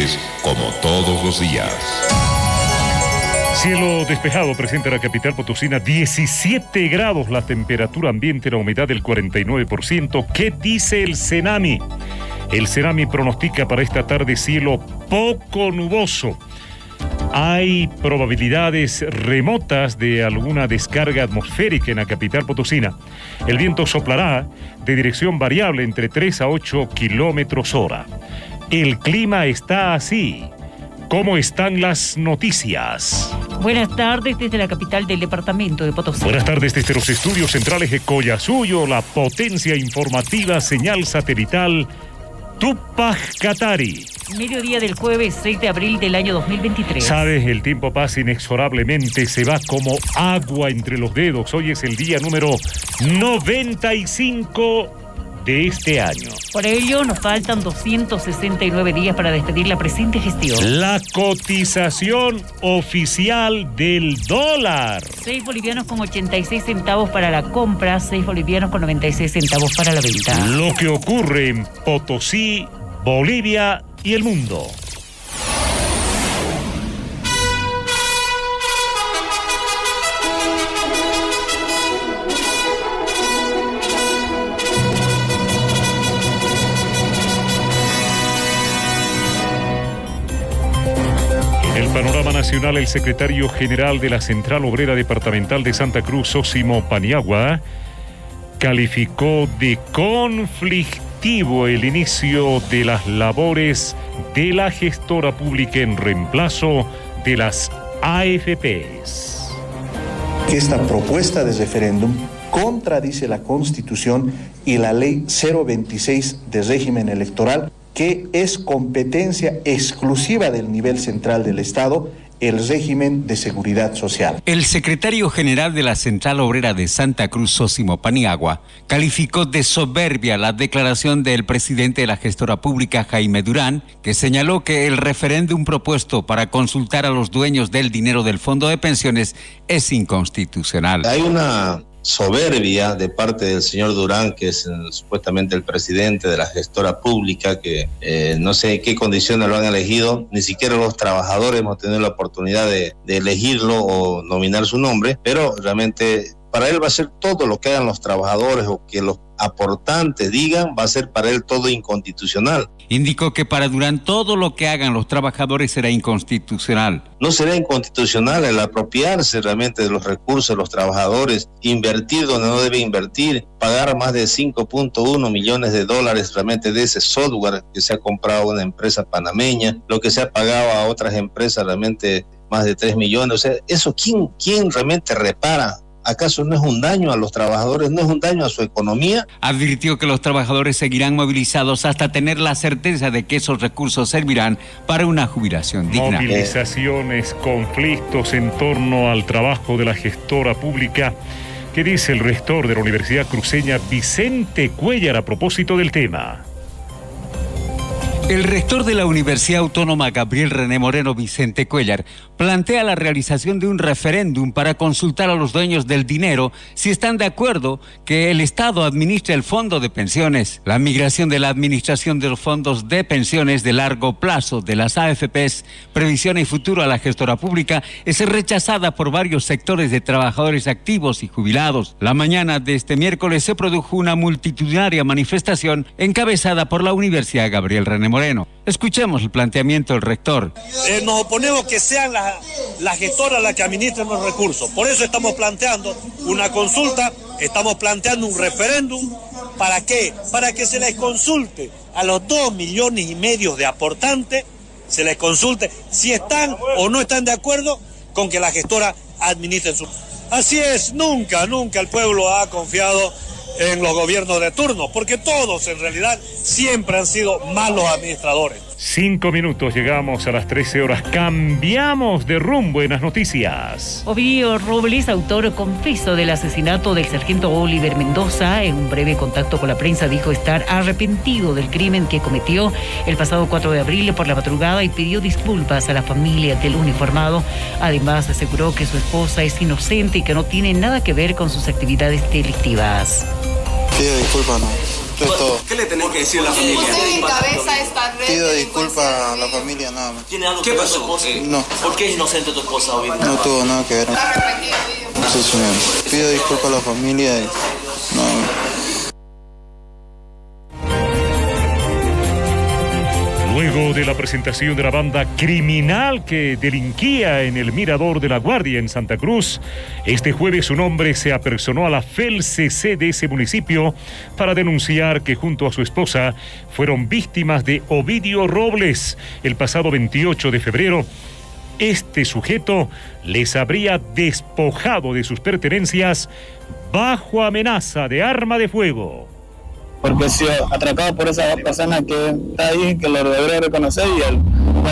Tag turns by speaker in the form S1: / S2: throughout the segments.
S1: ustedes como todos los días.
S2: Cielo despejado presenta la capital potosina, 17 grados la temperatura ambiente, la humedad del 49%. ¿Qué dice el Cenami? El Cenami pronostica para esta tarde cielo poco nuboso. Hay probabilidades remotas de alguna descarga atmosférica en la capital potosina. El viento soplará de dirección variable entre 3 a 8 kilómetros hora. El clima está así. ¿Cómo están las noticias?
S3: Buenas tardes desde la capital del departamento de Potosí.
S2: Buenas tardes desde los estudios centrales de Collasuyo, la potencia informativa señal satelital Tupac Katari.
S3: Mediodía del jueves 6 de abril del año 2023.
S2: Sabes, el tiempo pasa inexorablemente, se va como agua entre los dedos. Hoy es el día número 95 de este año.
S3: Por ello, nos faltan 269 días para despedir la presente gestión.
S2: La cotización oficial del dólar.
S3: 6 bolivianos con 86 centavos para la compra, 6 bolivianos con 96 centavos para la venta.
S2: Lo que ocurre en Potosí, Bolivia y el mundo. En el panorama nacional, el secretario general de la Central Obrera Departamental de Santa Cruz, Zósimo Paniagua, calificó de conflictivo el inicio de las labores de la gestora pública en reemplazo de las AFPs.
S4: Esta propuesta de referéndum contradice la Constitución y la Ley 026 de régimen electoral, que es competencia exclusiva del nivel central del Estado, el régimen de seguridad social.
S5: El secretario general de la Central Obrera de Santa Cruz, Zósimo Paniagua, calificó de soberbia la declaración del presidente de la gestora pública, Jaime Durán, que señaló que el referéndum propuesto para consultar a los dueños del dinero del fondo de pensiones es inconstitucional.
S6: Hay una soberbia de parte del señor Durán, que es supuestamente el presidente de la gestora pública, que no sé en qué condiciones lo han elegido, ni siquiera los trabajadores hemos tenido la oportunidad de elegirlo o nominar su nombre, pero realmente para él va a ser todo lo que hagan los trabajadores o que los aportantes digan, va a ser para él todo inconstitucional.
S5: Indicó que para Durán todo lo que hagan los trabajadores será inconstitucional.
S6: No será inconstitucional el apropiarse realmente de los recursos de los trabajadores, invertir donde no debe invertir, pagar más de 5.1 millones de dólares realmente de ese software que se ha comprado a una empresa panameña, lo que se ha pagado a otras empresas realmente más de 3 millones. O sea, eso ¿quién realmente repara? ¿Acaso no es un daño a los trabajadores? ¿No es un daño a su economía?
S5: Advirtió que los trabajadores seguirán movilizados hasta tener la certeza de que esos recursos servirán para una jubilación digna.
S2: Movilizaciones, conflictos en torno al trabajo de la gestora pública. ¿Qué dice el rector de la Universidad Cruceña, Vicente Cuéllar, a propósito del tema?
S5: El rector de la Universidad Autónoma, Gabriel René Moreno, Vicente Cuéllar, plantea la realización de un referéndum para consultar a los dueños del dinero si están de acuerdo que el Estado administre el fondo de pensiones. La migración de la administración de los fondos de pensiones de largo plazo de las AFPs, Previsión y Futuro, a la gestora pública es rechazada por varios sectores de trabajadores activos y jubilados. La mañana de este miércoles se produjo una multitudinaria manifestación encabezada por la Universidad Gabriel René Moreno. Escuchemos el planteamiento del rector.
S7: Nos oponemos que sean las gestoras las que administren los recursos. Por eso estamos planteando una consulta, estamos planteando un referéndum. ¿Para qué? Para que se les consulte a los 2,5 millones de aportantes, se les consulte si están o no están de acuerdo con que la gestora administre su... Así es, nunca el pueblo ha confiado en los gobiernos de turno, porque todos en realidad siempre han sido malos administradores.
S2: 5 minutos, llegamos a las 13 horas. Cambiamos de rumbo en las noticias.
S3: Ovidio Robles, autor confeso del asesinato del sargento Oliver Mendoza, en un breve contacto con la prensa dijo estar arrepentido del crimen que cometió el pasado 4 de abril por la madrugada y pidió disculpas a la familia del uniformado. Además, aseguró que su esposa es inocente y que no tiene nada que ver con sus actividades delictivas.
S8: Pido disculpas, no. Esto es todo.
S9: ¿Qué le tenés que decir a la familia?
S10: ¿Usted encabeza esta red?
S8: Pido disculpas a la familia, nada más.
S9: ¿Tiene algo que ver tu esposa?
S8: No.
S9: ¿Por qué es inocente tu esposa hoy?
S8: No tuvo nada que ver.
S10: ¿Está arrepentido?
S8: Sí, señor. Pido disculpas a la familia y nada más.
S2: Luego de la presentación de la banda criminal que delinquía en el Mirador de la Guardia en Santa Cruz, este jueves un hombre se apersonó a la FELCC de ese municipio para denunciar que junto a su esposa fueron víctimas de Ovidio Robles. El pasado 28 de febrero, este sujeto les habría despojado de sus pertenencias bajo amenaza de arma de fuego.
S11: Porque si atracado por esa persona que está ahí, que lo debería reconocer, y el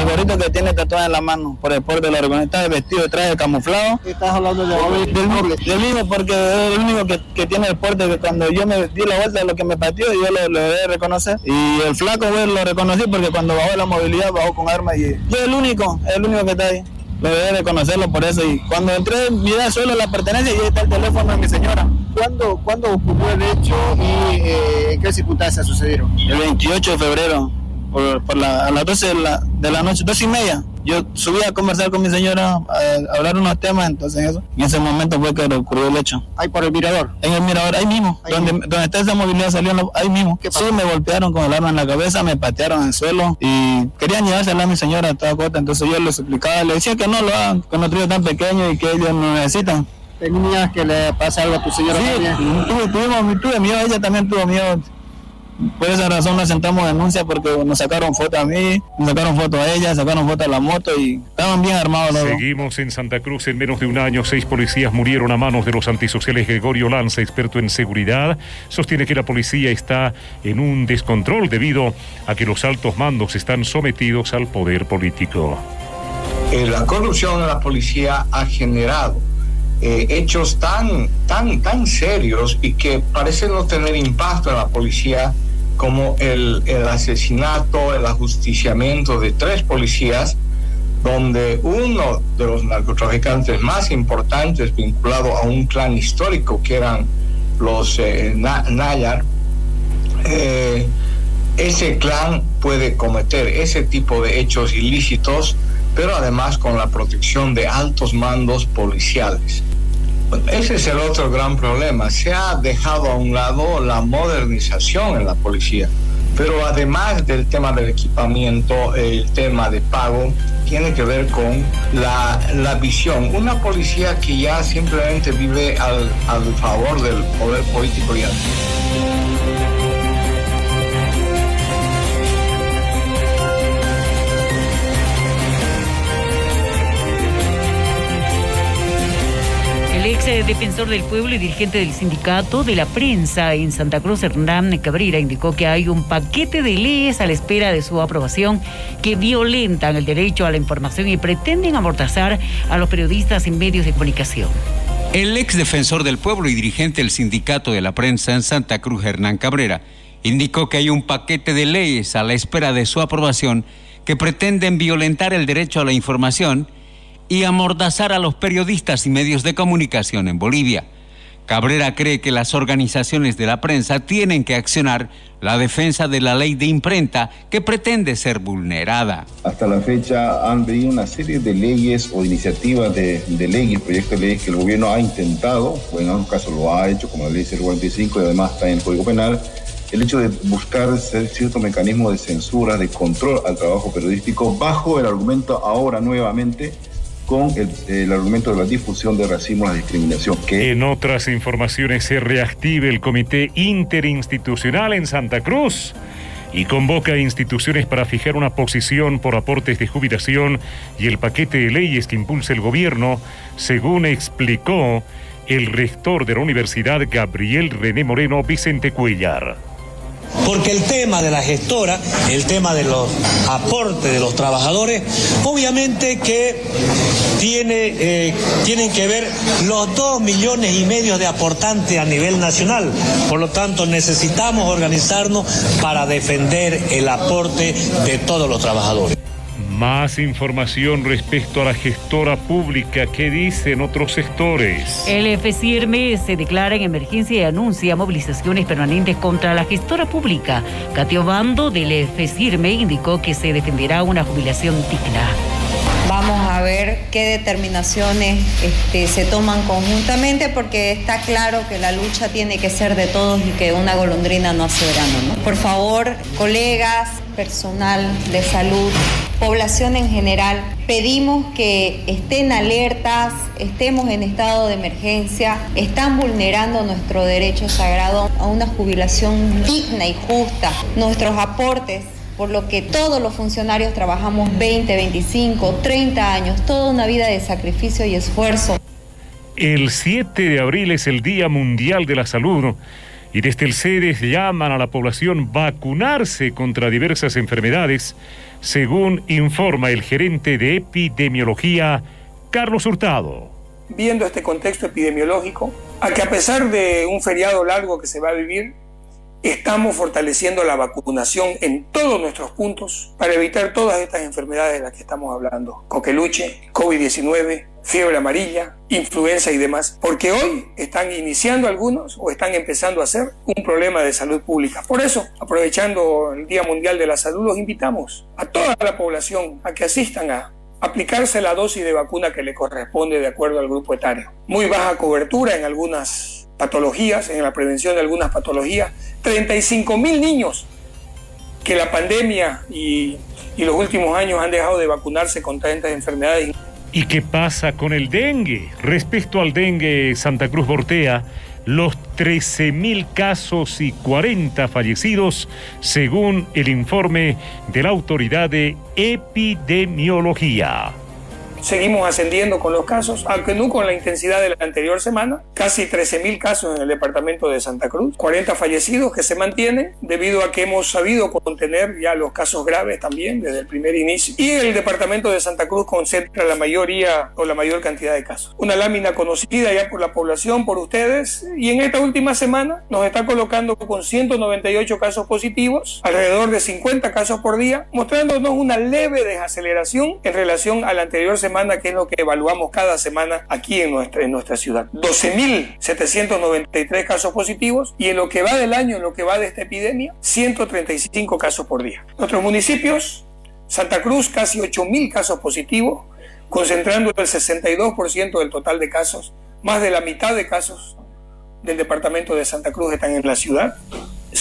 S11: gorrito que tiene tatuado en la mano, por el porte lo reconoce, está vestido de traje camuflado.
S12: ¿Estás hablando del
S11: mismo, porque es el único que tiene el porte, que cuando yo me di la vuelta de lo que me pateó, yo lo debí reconocer. Y el flaco, lo reconocí porque cuando bajó la movilidad, bajó con armas, y yo el único que está ahí. Lo debí reconocerlo por eso, y cuando entré miré solo la pertenencia y ahí está el teléfono de mi señora.
S12: ¿Cuándo ocurrió el hecho y en qué circunstancias sucedieron?
S11: El 28 de febrero, a las 12 de la noche, 2:30. Yo subí a conversar con mi señora, a hablar unos temas, entonces eso. En ese momento fue que ocurrió el hecho.
S12: ¿Ahí por el mirador?
S11: En el mirador, ahí mismo. Donde está esa movilidad salió, ahí mismo. Sí, me golpearon con el arma en la cabeza, me patearon en el suelo y querían llevársela a mi señora a toda costa, entonces yo les explicaba, le decía que no lo hagan, con nuestro hijo tan pequeño y que ellos no necesitan.
S12: ¿Tenías que le pase algo a tu señora?
S11: Sí, tuve miedo, ella también tuvo miedo. Por esa razón nos sentamos denuncia, porque nos sacaron foto a mí, nos sacaron foto a ella, sacaron foto a la moto y estaban bien armados.
S2: Seguimos en Santa Cruz. En menos de un año, 6 policías murieron a manos de los antisociales. Gregorio Lanza, experto en seguridad, sostiene que la policía está en un descontrol debido a que los altos mandos están sometidos al poder político.
S13: La corrupción en la policía ha generado hechos tan serios y que parecen no tener impacto en la policía, como el asesinato, el ajusticiamiento de 3 policías, donde uno de los narcotraficantes más importantes, vinculado a un clan histórico que eran los Nayar, ese clan puede cometer ese tipo de hechos ilícitos, pero además con la protección de altos mandos policiales. Ese es el otro gran problema. Se ha dejado a un lado la modernización en la policía, pero además del tema del equipamiento, el tema de pago tiene que ver con la visión. Una policía que ya simplemente vive al favor del poder político y
S3: El ex defensor del pueblo y dirigente del sindicato de la prensa en Santa Cruz, Hernán Cabrera, indicó que hay un paquete de leyes a la espera de su aprobación que violentan el derecho a la información y pretenden amordazar a los periodistas y medios de comunicación.
S5: El ex defensor del pueblo y dirigente del sindicato de la prensa en Santa Cruz, Hernán Cabrera, indicó que hay un paquete de leyes a la espera de su aprobación que pretenden violentar el derecho a la información y amordazar a los periodistas y medios de comunicación en Bolivia. Cabrera cree que las organizaciones de la prensa tienen que accionar la defensa de la ley de imprenta que pretende ser vulnerada.
S14: Hasta la fecha han venido una serie de leyes o iniciativas de ley y proyectos de ley que el gobierno ha intentado, o en algunos casos lo ha hecho, como la ley 045 y además está en el Código Penal, el hecho de buscar cierto mecanismo de censura, de control al trabajo periodístico, bajo el argumento ahora nuevamente con el argumento de la difusión de racismo y la discriminación.
S2: En otras informaciones, se reactive el Comité Interinstitucional en Santa Cruz y convoca a instituciones para fijar una posición por aportes de jubilación y el paquete de leyes que impulsa el gobierno, según explicó el rector de la universidad, Gabriel René Moreno Vicente Cuellar.
S7: Porque el tema de la gestora, el tema de los aportes de los trabajadores, obviamente que tienen que ver los 2,5 millones de aportantes a nivel nacional. Por lo tanto, necesitamos organizarnos para defender el aporte de todos los trabajadores.
S2: Más información respecto a la gestora pública. ¿Qué dicen otros sectores?
S3: El FCIRME se declara en emergencia y anuncia movilizaciones permanentes contra la gestora pública. Katio Bando del FCIRME indicó que se defenderá una jubilación digna.
S15: Vamos a ver qué determinaciones se toman conjuntamente, porque está claro que la lucha tiene que ser de todos y que una golondrina no hace verano, ¿no? Por favor, colegas, personal de salud, población en general, pedimos que estén alertas, estemos en estado de emergencia, están vulnerando nuestro derecho sagrado a una jubilación digna y justa. Nuestros aportes, por lo que todos los funcionarios trabajamos 20, 25, 30 años, toda una vida de sacrificio y esfuerzo.
S2: El 7 de abril es el Día Mundial de la Salud y desde el CEDES llaman a la población vacunarse contra diversas enfermedades, según informa el gerente de epidemiología, Carlos Hurtado.
S16: Viendo este contexto epidemiológico, a que a pesar de un feriado largo que se va a vivir, estamos fortaleciendo la vacunación en todos nuestros puntos para evitar todas estas enfermedades de las que estamos hablando. Coqueluche, COVID-19, fiebre amarilla, influenza y demás. Porque hoy están iniciando algunos o están empezando a ser un problema de salud pública. Por eso, aprovechando el Día Mundial de la Salud, los invitamos a toda la población a que asistan a aplicarse la dosis de vacuna que le corresponde de acuerdo al grupo etario. Muy baja cobertura en algunas patologías, en la prevención de algunas patologías. 35.000 niños que la pandemia y los últimos años han dejado de vacunarse contra estas enfermedades.
S2: ¿Y qué pasa con el dengue? Respecto al dengue, Santa Cruz Bortea, los 13.000 casos y 40 fallecidos, según el informe de la Autoridad de Epidemiología.
S16: Seguimos ascendiendo con los casos, aunque no con la intensidad de la anterior semana. Casi 13.000 casos en el departamento de Santa Cruz, 40 fallecidos que se mantienen debido a que hemos sabido contener ya los casos graves también desde el primer inicio. Y el departamento de Santa Cruz concentra la mayoría o la mayor cantidad de casos. Una lámina conocida ya por la población, por ustedes, y en esta última semana nos está colocando con 198 casos positivos, alrededor de 50 casos por día, mostrándonos una leve desaceleración en relación a la anterior semana, que es lo que evaluamos cada semana aquí en nuestra ciudad. 12.793 casos positivos, y en lo que va del año, en lo que va de esta epidemia, 135 casos por día. Nuestros municipios, Santa Cruz, casi 8.000 casos positivos, concentrando el 62% del total de casos. Más de la mitad de casos del departamento de Santa Cruz están en la ciudad.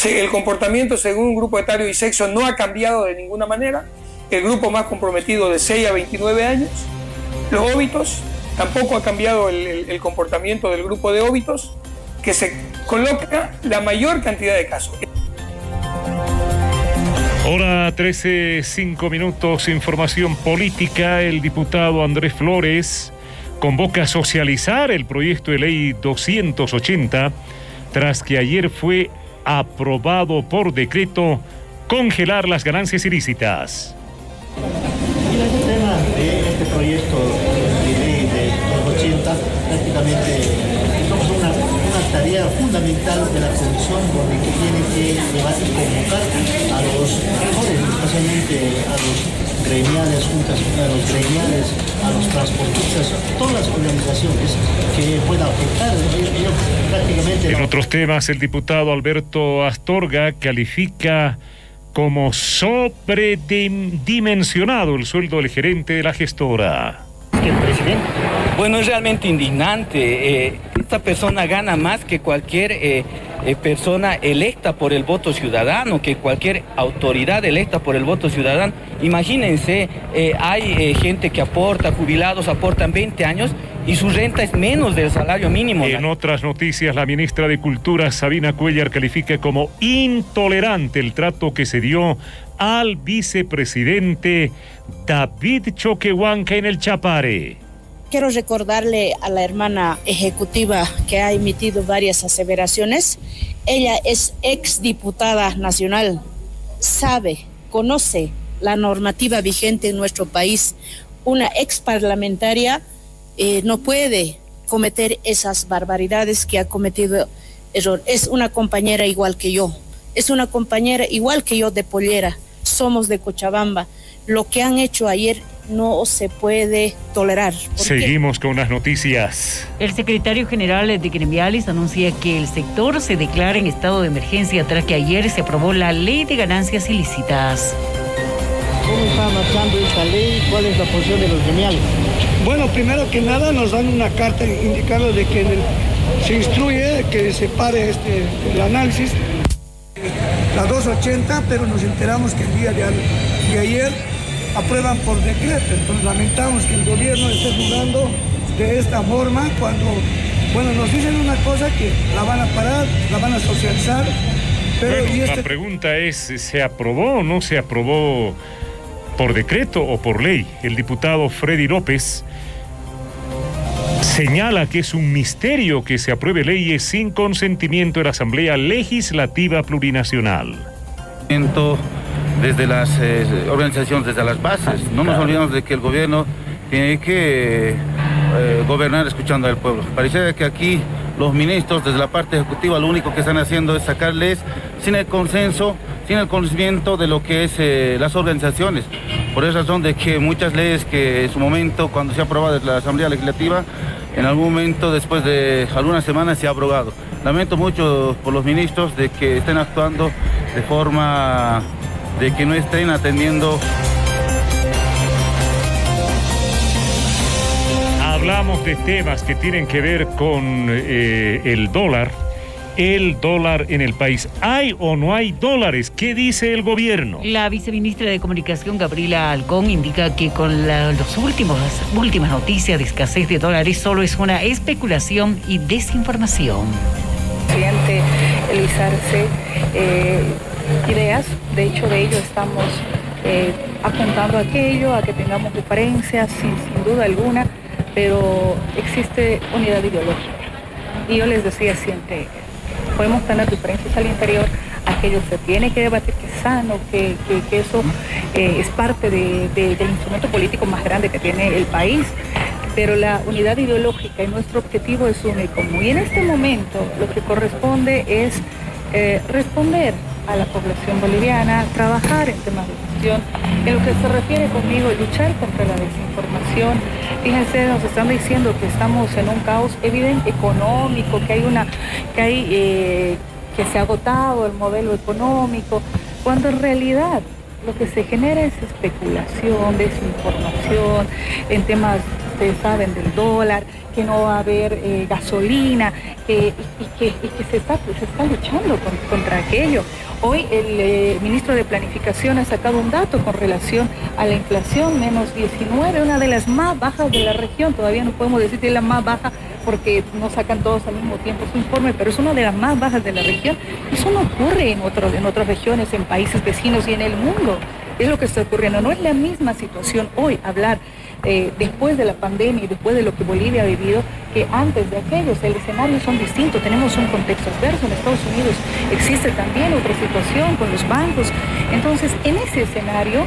S16: El comportamiento según un grupo etario y sexo no ha cambiado de ninguna manera. El grupo más comprometido de 6 a 29 años. Los óbitos, tampoco ha cambiado el comportamiento del grupo de óbitos, que se coloca la mayor cantidad de casos.
S2: Hora 13:05, información política. El diputado Andrés Flores convoca a socializar el proyecto de ley 280 tras que ayer fue aprobado por decreto congelar las ganancias ilícitas.
S17: Mira, el tema de este proyecto de ley de 280 prácticamente somos una tarea fundamental de la comisión, porque tiene que llevar y convocar a los actores, especialmente a los gremiales, juntas a los gremiales, a los transportistas, todas las organizaciones que puedan afectar. Ellos prácticamente...
S2: En otros temas, el diputado Alberto Astorga califica como sobredimensionado el sueldo del gerente de la gestora.
S18: Bueno, es realmente indignante. Esta persona gana más que cualquier persona electa por el voto ciudadano, que cualquier autoridad electa por el voto ciudadano. Imagínense, hay gente que aporta, jubilados aportan 20 años y su renta es menos del salario mínimo.
S2: En otras noticias, la ministra de Cultura, Sabina Cuellar, califica como intolerante el trato que se dio al vicepresidente David Choquehuanca en el Chapare.
S19: Quiero recordarle a la hermana ejecutiva que ha emitido varias aseveraciones. Ella es exdiputada nacional, sabe, conoce la normativa vigente en nuestro país. Una exparlamentaria no puede cometer esas barbaridades que ha cometido error. Es una compañera igual que yo, es una compañera igual que yo de Pollera, somos de Cochabamba. Lo que han hecho ayer no se puede tolerar.
S2: Seguimos con las noticias.
S3: El secretario general de Gremiales anuncia que el sector se declara en estado de emergencia tras que ayer se aprobó la ley de ganancias ilícitas.
S17: ¿Cómo está marchando esta ley? ¿Cuál es la posición de los gremiales?
S20: Bueno, primero que nada nos dan una carta indicando de que se instruye que se pare el análisis. La 280, pero nos enteramos que el día de ayer aprueban por decreto. Entonces lamentamos que el gobierno esté jugando de esta forma cuando, bueno, nos dicen una cosa que la van a parar, la van a socializar. Pero
S2: bueno, la pregunta es, ¿se aprobó o no se aprobó por decreto o por ley? El diputado Freddy López señala que es un misterio que se apruebe leyes sin consentimiento de la Asamblea Legislativa Plurinacional.
S21: Desde las organizaciones, desde las bases. No nos olvidemos de que el gobierno tiene que gobernar escuchando al pueblo. Parece que aquí los ministros desde la parte ejecutiva lo único que están haciendo es sacarles sin el consenso, sin el conocimiento de lo que es las organizaciones. Por esa razón de que muchas leyes que en su momento, cuando se ha aprobado desde la Asamblea Legislativa, en algún momento después de algunas semanas se ha abrogado. Lamento mucho por los ministros de que estén actuando de forma de que no estén atendiendo.
S2: Hablamos de temas que tienen que ver con el dólar en el país. ¿Hay o no hay dólares? ¿Qué dice el gobierno?
S3: La viceministra de Comunicación, Gabriela Alcón, indica que con las últimas noticias de escasez de dólares solo es una especulación y desinformación.
S22: Presidente Luis Arce, ideas, de hecho de ello estamos apuntando a aquello, a que tengamos diferencias, sin duda alguna, pero existe unidad ideológica. Y yo les decía siempre, podemos tener diferencias al interior, aquello se tiene que debatir, que es sano, que eso es parte del instrumento político más grande que tiene el país, pero la unidad ideológica y nuestro objetivo es uno y común. Y en este momento lo que corresponde es responder a la población boliviana, trabajar en temas de gestión, en lo que se refiere conmigo, luchar contra la desinformación. Fíjense, nos están diciendo que estamos en un caos evidente económico, que se ha agotado el modelo económico, cuando en realidad lo que se genera es especulación, desinformación, en temas, ustedes saben, del dólar, que no va a haber gasolina, y que se está luchando contra aquello. Hoy el ministro de Planificación ha sacado un dato con relación a la inflación, menos 19, una de las más bajas de la región. Todavía no podemos decir que es la más baja porque no sacan todos al mismo tiempo su informe, pero es una de las más bajas de la región. Eso no ocurre en otras regiones, en países vecinos y en el mundo. Es lo que está ocurriendo. No es la misma situación hoy hablar después de la pandemia y después de lo que Bolivia ha vivido que antes de aquellos. El escenario son distintos, tenemos un contexto adverso. En Estados Unidos existe también otra situación con los bancos. Entonces, en ese escenario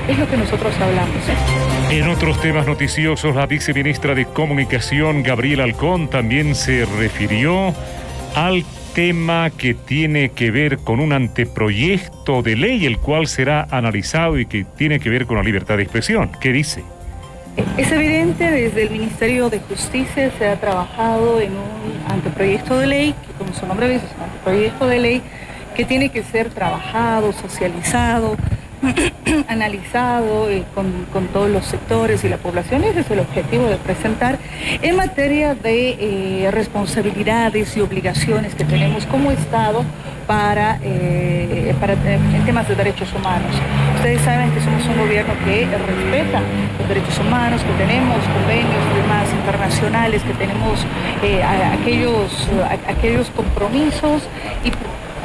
S22: es lo que nosotros hablamos.
S2: En otros temas noticiosos, la viceministra de Comunicación, Gabriela Alcón, también se refirió al tema que tiene que ver con un anteproyecto de ley, el cual será analizado y que tiene que ver con la libertad de expresión. ¿Qué dice?
S22: Es evidente, desde el Ministerio de Justicia se ha trabajado en un anteproyecto de ley, que como su nombre dice, es un anteproyecto de ley que tiene que ser trabajado, socializado, analizado con todos los sectores y la población. Ese es el objetivo de presentar en materia de responsabilidades y obligaciones que tenemos como Estado en temas de derechos humanos. Ustedes saben que somos un gobierno que respeta los derechos humanos, que tenemos convenios y demás internacionales, que tenemos aquellos compromisos, y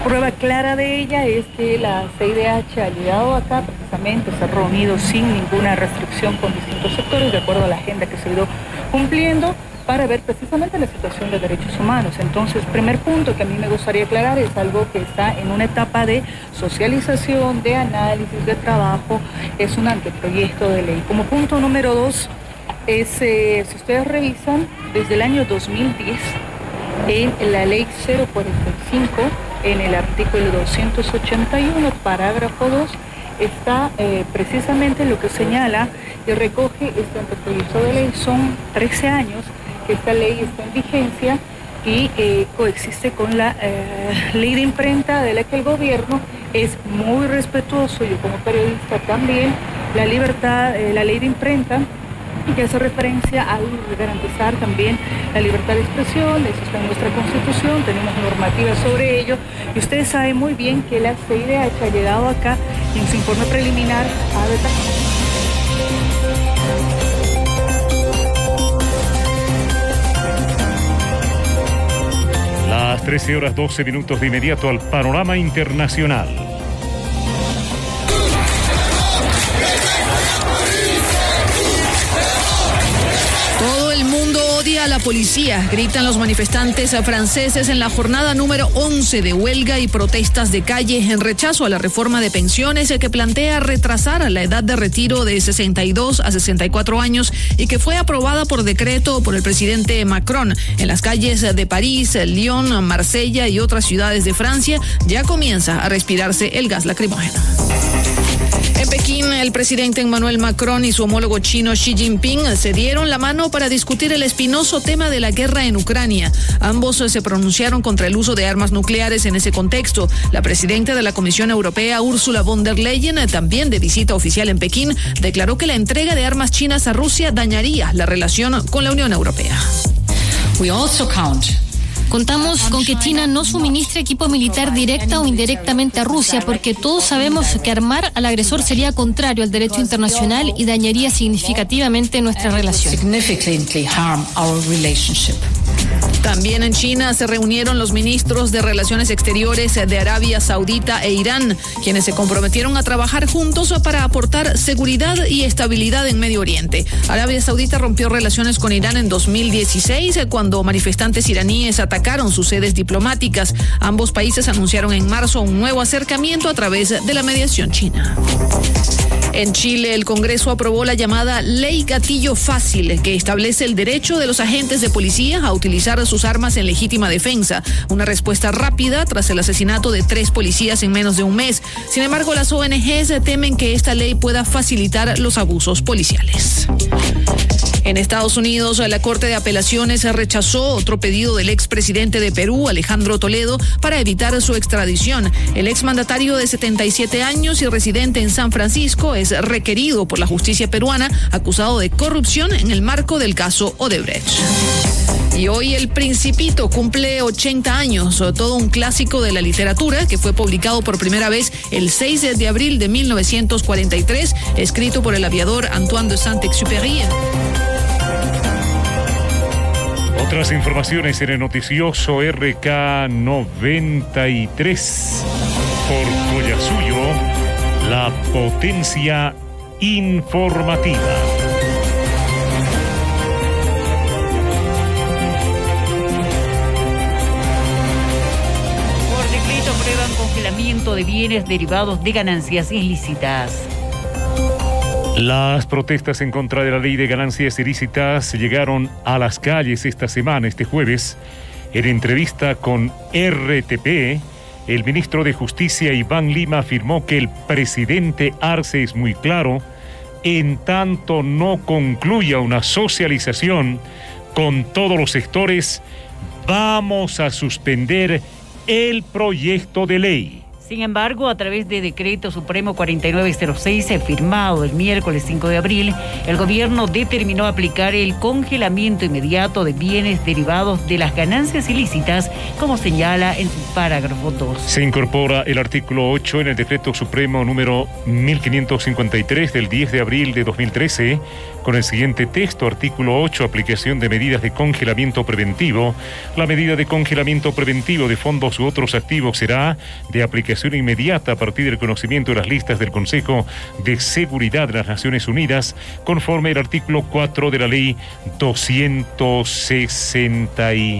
S22: prueba clara de ella es que la CIDH ha llegado acá precisamente, se ha reunido sin ninguna restricción con distintos sectores de acuerdo a la agenda que se ha ido cumpliendo para ver precisamente la situación de derechos humanos. Entonces, primer punto que a mí me gustaría aclarar es algo que está en una etapa de socialización, de análisis, de trabajo, es un anteproyecto de ley. Como punto número 2, si ustedes revisan, desde el año 2010, en la ley 045, en el artículo 281, parágrafo 2, está precisamente lo que señala y recoge este anteproyecto de ley. Son 13 años que esta ley está en vigencia y coexiste con la ley de imprenta, de la que el gobierno es muy respetuoso. Yo como periodista también, la libertad, la ley de imprenta, que hace referencia a garantizar también la libertad de expresión. Eso está en nuestra Constitución, tenemos normativas sobre ello, y ustedes saben muy bien que la CIDH ha llegado acá y en su informe preliminar ha detallado.
S2: Las 13:12 de inmediato al panorama internacional.
S1: Todo el mundo odia a la policía, gritan los manifestantes franceses en la jornada número 11 de huelga y protestas de calle en rechazo a la reforma de pensiones que plantea retrasar la edad de retiro de 62 a 64 años y que fue aprobada por decreto por el presidente Macron. En las calles de París, Lyon, Marsella y otras ciudades de Francia ya comienza a respirarse el gas lacrimógeno. En Pekín, el presidente Emmanuel Macron y su homólogo chino Xi Jinping se dieron la mano para discutir el espinoso tema de la guerra en Ucrania. Ambos se pronunciaron contra el uso de armas nucleares en ese contexto. La presidenta de la Comisión Europea, Ursula von der Leyen, también de visita oficial en Pekín, declaró que la entrega de armas chinas a Rusia dañaría la relación con la Unión Europea.
S4: Contamos con que China no suministre equipo militar directa o indirectamente a Rusia, porque todos sabemos que armar al agresor sería contrario al derecho internacional y dañaría significativamente nuestra relación.
S1: También en China se reunieron los ministros de Relaciones Exteriores de Arabia Saudita e Irán, quienes se comprometieron a trabajar juntos para aportar seguridad y estabilidad en Medio Oriente. Arabia Saudita rompió relaciones con Irán en 2016, cuando manifestantes iraníes atacaron sus sedes diplomáticas. Ambos países anunciaron en marzo un nuevo acercamiento a través de la mediación china. En Chile, el Congreso aprobó la llamada Ley Gatillo Fácil, que establece el derecho de los agentes de policía a utilizar sus armas en legítima defensa. Una respuesta rápida tras el asesinato de 3 policías en menos de un mes. Sin embargo, las ONGs temen que esta ley pueda facilitar los abusos policiales. En Estados Unidos, la Corte de Apelaciones rechazó otro pedido del expresidente de Perú, Alejandro Toledo, para evitar su extradición. El exmandatario de 77 años y residente en San Francisco es requerido por la justicia peruana, acusado de corrupción en el marco del caso Odebrecht. Y hoy El Principito cumple 80 años, todo un clásico de la literatura que fue publicado por primera vez el 6 de abril de 1943, escrito por el aviador Antoine de Saint-Exupéry.
S2: Otras informaciones en el noticioso RK93. Por Collasuyo, la potencia informativa.
S3: Por decreto aprueban congelamiento de bienes derivados de ganancias ilícitas.
S2: Las protestas en contra de la ley de ganancias ilícitas llegaron a las calles esta semana, este jueves. En entrevista con RTP, el ministro de Justicia, Iván Lima, afirmó que el presidente Arce es muy claro: en tanto no concluya una socialización con todos los sectores, vamos a suspender el proyecto de ley.
S3: Sin embargo, a través de Decreto Supremo 4906, firmado el miércoles 5 de abril, el gobierno determinó aplicar el congelamiento inmediato de bienes derivados de las ganancias ilícitas, como señala en su parágrafo 2.
S2: Se incorpora el artículo 8 en el Decreto Supremo número 1553 del 10 de abril de 2013, con el siguiente texto: artículo 8, aplicación de medidas de congelamiento preventivo. La medida de congelamiento preventivo de fondos u otros activos será de aplicación inmediata a partir del conocimiento de las listas del Consejo de Seguridad de las Naciones Unidas, conforme al artículo 4 de la Ley 262.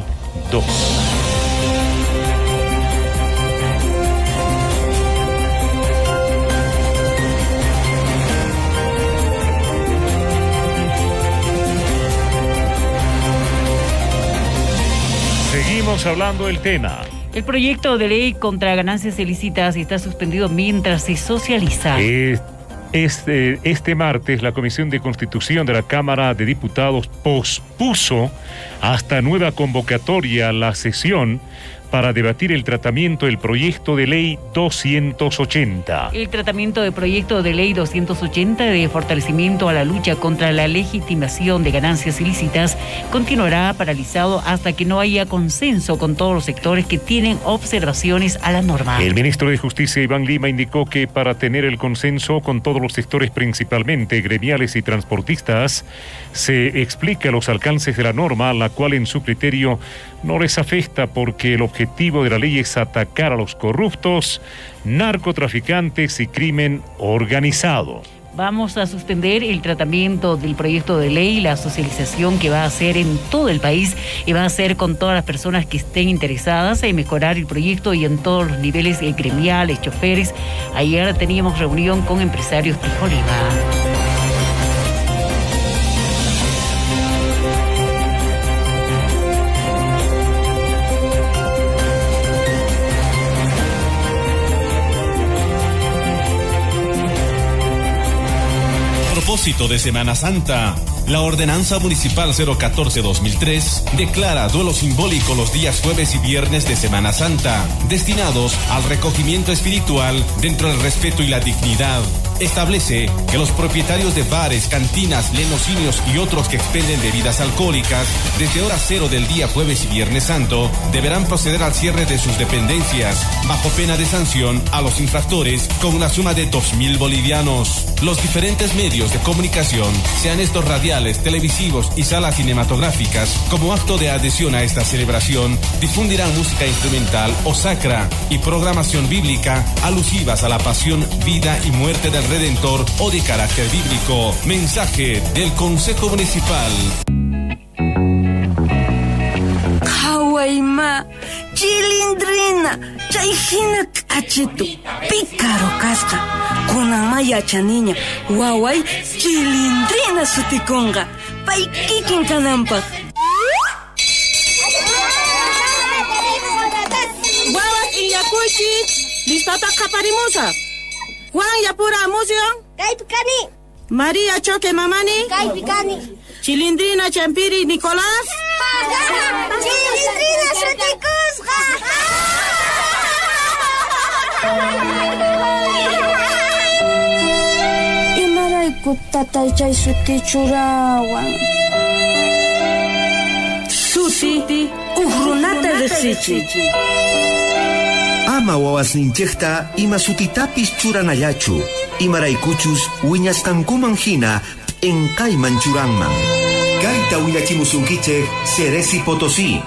S2: Seguimos hablando del tema.
S3: El proyecto de ley contra ganancias ilícitas está suspendido mientras se socializa.
S2: Este martes, la Comisión de Constitución de la Cámara de Diputados pospuso hasta nueva convocatoria la sesión para debatir el tratamiento del proyecto de ley 280.
S3: El tratamiento del proyecto de ley 280 de fortalecimiento a la lucha contra la legitimación de ganancias ilícitas continuará paralizado hasta que no haya consenso con todos los sectores que tienen observaciones a la norma.
S2: El ministro de Justicia, Iván Lima, indicó que para tener el consenso con todos los sectores, principalmente gremiales y transportistas, se explica los alcances de la norma, la cual en su criterio no les afecta porque el objetivo de la ley es atacar a los corruptos, narcotraficantes y crimen organizado.
S3: Vamos a suspender el tratamiento del proyecto de ley, la socialización que va a hacer en todo el país y va a hacer con todas las personas que estén interesadas en mejorar el proyecto y en todos los niveles gremiales, choferes. Ayer teníamos reunión con empresarios de Bolívar.
S6: Propósito de Semana Santa, la Ordenanza Municipal 014-2003 declara duelo simbólico los días jueves y viernes de Semana Santa, destinados al recogimiento espiritual dentro del respeto y la dignidad. Establece que los propietarios de bares, cantinas, lenocinios y otros que expenden bebidas alcohólicas desde hora cero del día jueves y viernes santo deberán proceder al cierre de sus dependencias bajo pena de sanción a los infractores con una suma de 2.000 bolivianos. Los diferentes medios de comunicación, sean estos radiales, televisivos y salas cinematográficas, como acto de adhesión a esta celebración, difundirán música instrumental o sacra y programación bíblica alusivas a la pasión, vida y muerte del Redentor o de carácter bíblico. Mensaje del Consejo Municipal.
S9: Kawaima, chilindrina, chayhina kachitu, pícaro casca, kunamaya chaniña, wawai, chilindrina sutikonga, paikikin kanampa.
S23: Wawas y yakuchi, listata kaparimusa. Juan Yapura Museum.
S24: Kaipikani.
S23: María Choque Mamani.
S24: Kaipikani.
S23: Chilindrina Champiri Nicolás.
S24: Chilindrina Soticusga.
S9: Imaraiku tataychay suti churawan. Suti uhrunata riqsichi.
S25: Ama wawasninchikta ima sutitapis churanayachu, imaraykuchus wiñasqankuman hina enkayman churanman. Kayta wiñachimusunkichej Ceresi Potosí.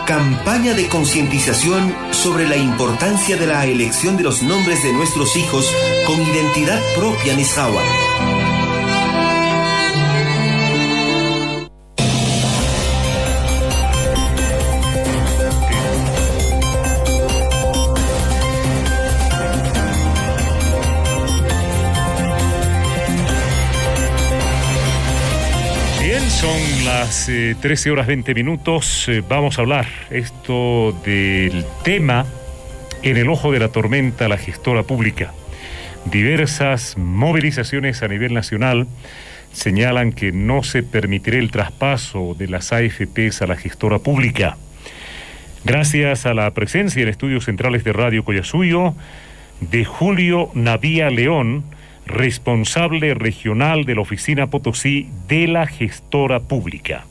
S25: Campaña de concientización sobre la importancia de la elección de los nombres de nuestros hijos con identidad propia nisqawan.
S2: Son las 13 horas 20 minutos. Vamos a hablar esto del tema en el ojo de la tormenta, la gestora pública. Diversas movilizaciones a nivel nacional señalan que no se permitirá el traspaso de las AFPs a la gestora pública. Gracias a la presencia en estudios centrales de Radio Collasuyo de Julio Navía León, responsable regional de la Oficina Potosí de la Gestora Pública.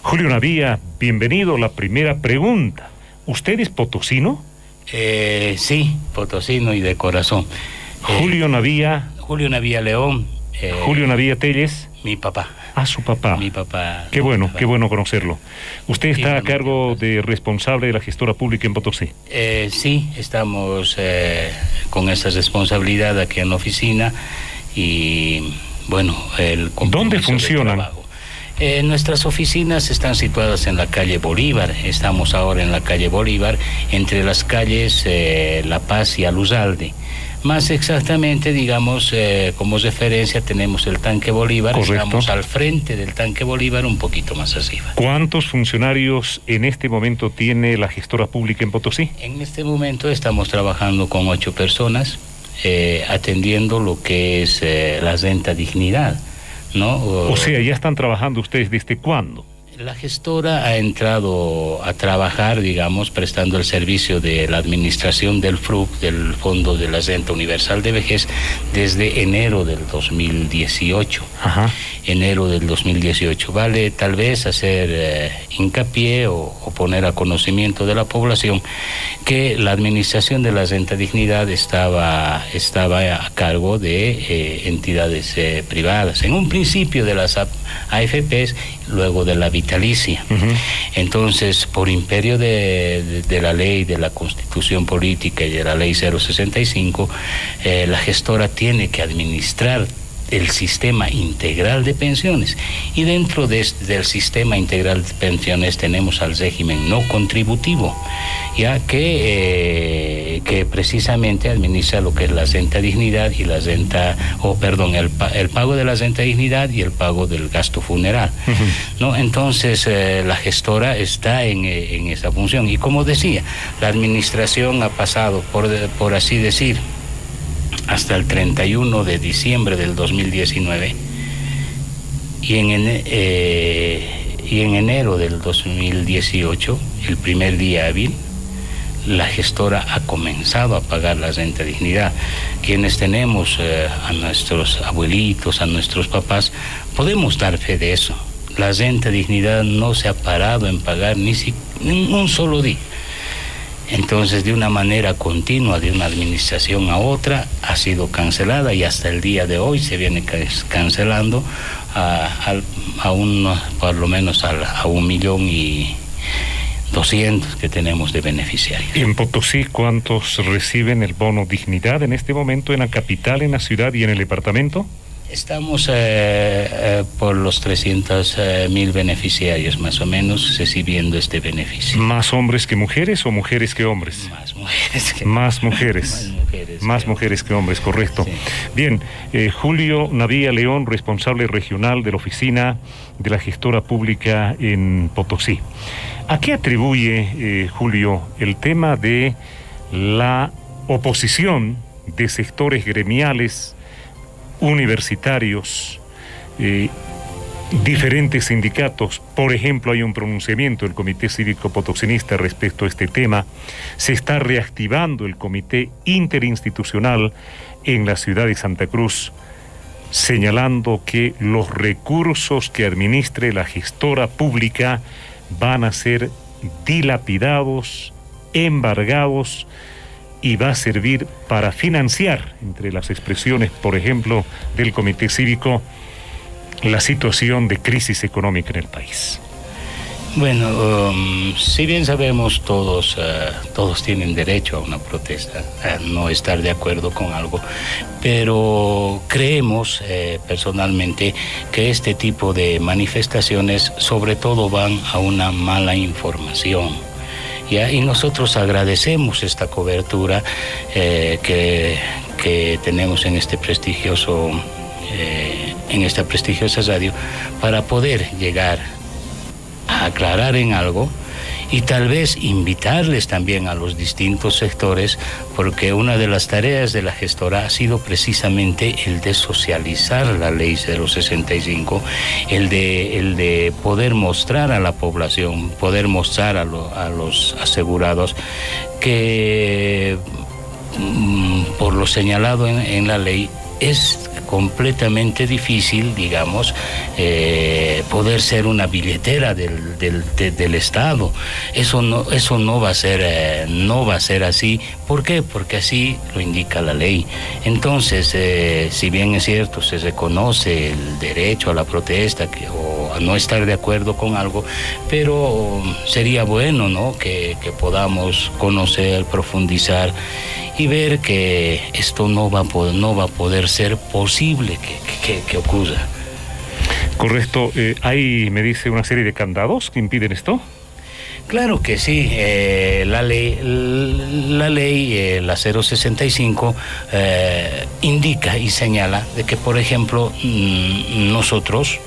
S2: Julio Navía, bienvenido. La primera pregunta, ¿usted es potosino?
S26: Sí, potosino y de corazón.
S2: Julio Navía
S26: León.
S2: Julio Navía Telles.
S26: Mi papá.
S2: Ah, su papá.
S26: Mi papá.
S2: Qué bueno conocerlo. ¿Usted está a cargo de responsable de la Gestora Pública en Potosí?
S26: Sí, estamos con esa responsabilidad aquí en la oficina y bueno,
S2: ¿dónde funcionan?
S26: Nuestras oficinas están situadas en la calle Bolívar. Estamos ahora en la calle Bolívar, entre las calles La Paz y Aluzalde. Más exactamente, digamos, como referencia tenemos el tanque Bolívar. Correcto. Estamos al frente del tanque Bolívar, un poquito más arriba.
S2: ¿Cuántos funcionarios en este momento tiene la gestora pública en Potosí?
S26: En este momento estamos trabajando con 8 personas, atendiendo lo que es la renta dignidad, ¿no?
S2: O sea, ¿ya están trabajando ustedes desde cuándo?
S26: La gestora ha entrado a trabajar, digamos, prestando el servicio de la administración del FRUC, del Fondo de la Renta Universal de Vejez, desde enero del 2018. Ajá. Enero del 2018. Vale tal vez hacer hincapié o poner a conocimiento de la población que la administración de la renta dignidad estaba a cargo de entidades privadas. En un principio de las AFPs, luego de la vitalicia. Entonces, por imperio de la ley, de la Constitución Política y de la ley 065, la gestora tiene que administrar el sistema integral de pensiones, y dentro del sistema integral de pensiones tenemos al régimen no contributivo, ya que precisamente administra lo que es la renta dignidad y la renta, el pago de la renta dignidad y el pago del gasto funeral, ¿no? Entonces la gestora está en esa función, y como decía, la administración ha pasado por así decir hasta el 31 de diciembre del 2019, y en enero del 2018, el primer día hábil, la gestora ha comenzado a pagar la renta dignidad. Quienes tenemos a nuestros abuelitos, a nuestros papás, podemos dar fe de eso. La renta dignidad no se ha parado en pagar ni un solo día. Entonces, de una manera continua, de una administración a otra, ha sido cancelada, y hasta el día de hoy se viene cancelando por lo menos a 1.200.000 que tenemos de beneficiarios.
S2: ¿En Potosí cuántos reciben el bono dignidad en este momento, en la capital, en la ciudad y en el departamento?
S26: Estamos por los 300.000 beneficiarios, más o menos, recibiendo este beneficio.
S2: ¿Más hombres que mujeres o mujeres que hombres?
S26: Más mujeres que
S2: Más mujeres. Más mujeres que hombres, correcto. Sí. Bien, Julio Navía León, responsable regional de la oficina de la gestora pública en Potosí. ¿A qué atribuye, Julio, el tema de la oposición de sectores gremiales, universitarios, diferentes sindicatos? Por ejemplo, hay un pronunciamiento del Comité Cívico Potosinista respecto a este tema. Se está reactivando el Comité Interinstitucional en la ciudad de Santa Cruz, señalando que los recursos que administre la gestora pública van a ser dilapidados, embargados, y va a servir para financiar, entre las expresiones, por ejemplo, del Comité Cívico, la situación de crisis económica en el país.
S26: Bueno, si bien sabemos todos tienen derecho a una protesta, a no estar de acuerdo con algo, pero creemos personalmente que este tipo de manifestaciones sobre todo van a una mala información. Y nosotros agradecemos esta cobertura que tenemos en esta prestigiosa radio, para poder llegar a aclarar en algo y tal vez invitarles también a los distintos sectores, porque una de las tareas de la gestora ha sido precisamente el de socializar la ley 065, el de poder mostrar a la población, poder mostrar a los asegurados que por lo señalado en la ley es completamente difícil, digamos, poder ser una billetera del Estado. Eso no va a ser así. ¿Por qué? Porque así lo indica la ley. Entonces, si bien es cierto, se reconoce el derecho a la protesta o a no estar de acuerdo con algo, pero sería bueno, ¿no?, que podamos conocer, profundizar y ver que esto no va a poder ser posible que ocurra.
S2: Correcto. ¿Hay, me dice, una serie de candados que impiden esto?
S26: Claro que sí, la ley, la 065, indica y señala de que, por ejemplo, nosotros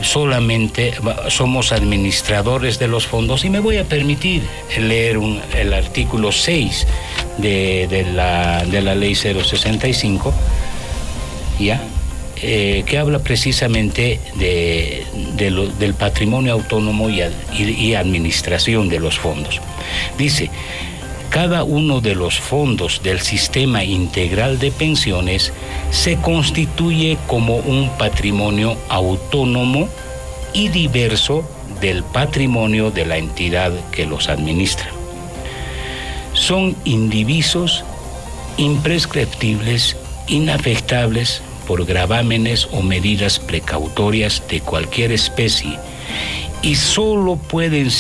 S26: solamente somos administradores de los fondos, y me voy a permitir leer el artículo 6 de la ley 065, ¿ya? Que habla precisamente del patrimonio autónomo y administración de los fondos. Dice: cada uno de los fondos del sistema integral de pensiones se constituye como un patrimonio autónomo y diverso del patrimonio de la entidad que los administra. Son indivisos, imprescriptibles, inafectables por gravámenes o medidas precautorias de cualquier especie, y solo pueden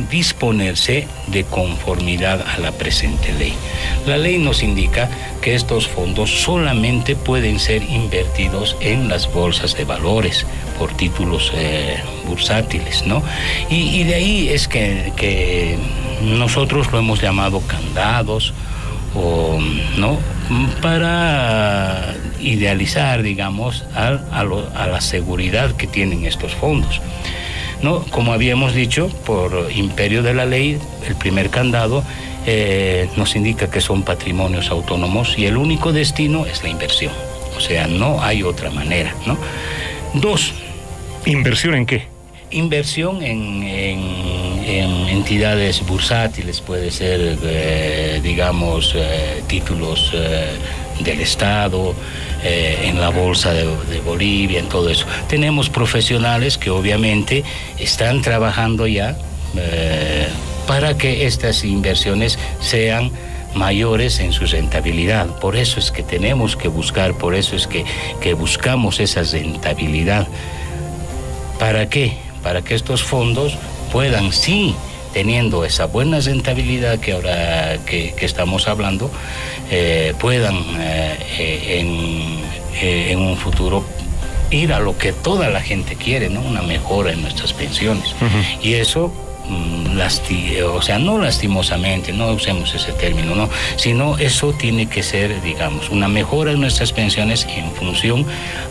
S26: disponerse de conformidad a la presente ley. La ley nos indica que estos fondos solamente pueden ser invertidos en las bolsas de valores por títulos bursátiles, ¿no? Y de ahí es que nosotros lo hemos llamado candados, ¿no?, para idealizar, digamos, a la seguridad que tienen estos fondos, ¿no? Como habíamos dicho, por imperio de la ley, el primer candado nos indica que son patrimonios autónomos y el único destino es la inversión. O sea, no hay otra manera, ¿no? 2.
S2: ¿Inversión en qué?
S26: Inversión en entidades bursátiles, puede ser, digamos, títulos del Estado, en la Bolsa de Bolivia, en todo eso. Tenemos profesionales que obviamente están trabajando ya para que estas inversiones sean mayores en su rentabilidad. Por eso es que tenemos que buscar, por eso es que buscamos esa rentabilidad. ¿Para qué? Para que estos fondos puedan, sí, teniendo esa buena rentabilidad que ahora que estamos hablando, puedan en un futuro ir a lo que toda la gente quiere, ¿no? Una mejora en nuestras pensiones. Uh-huh. Y eso, o sea, no lastimosamente, no usemos ese término, no, sino eso tiene que ser, digamos, una mejora en nuestras pensiones en función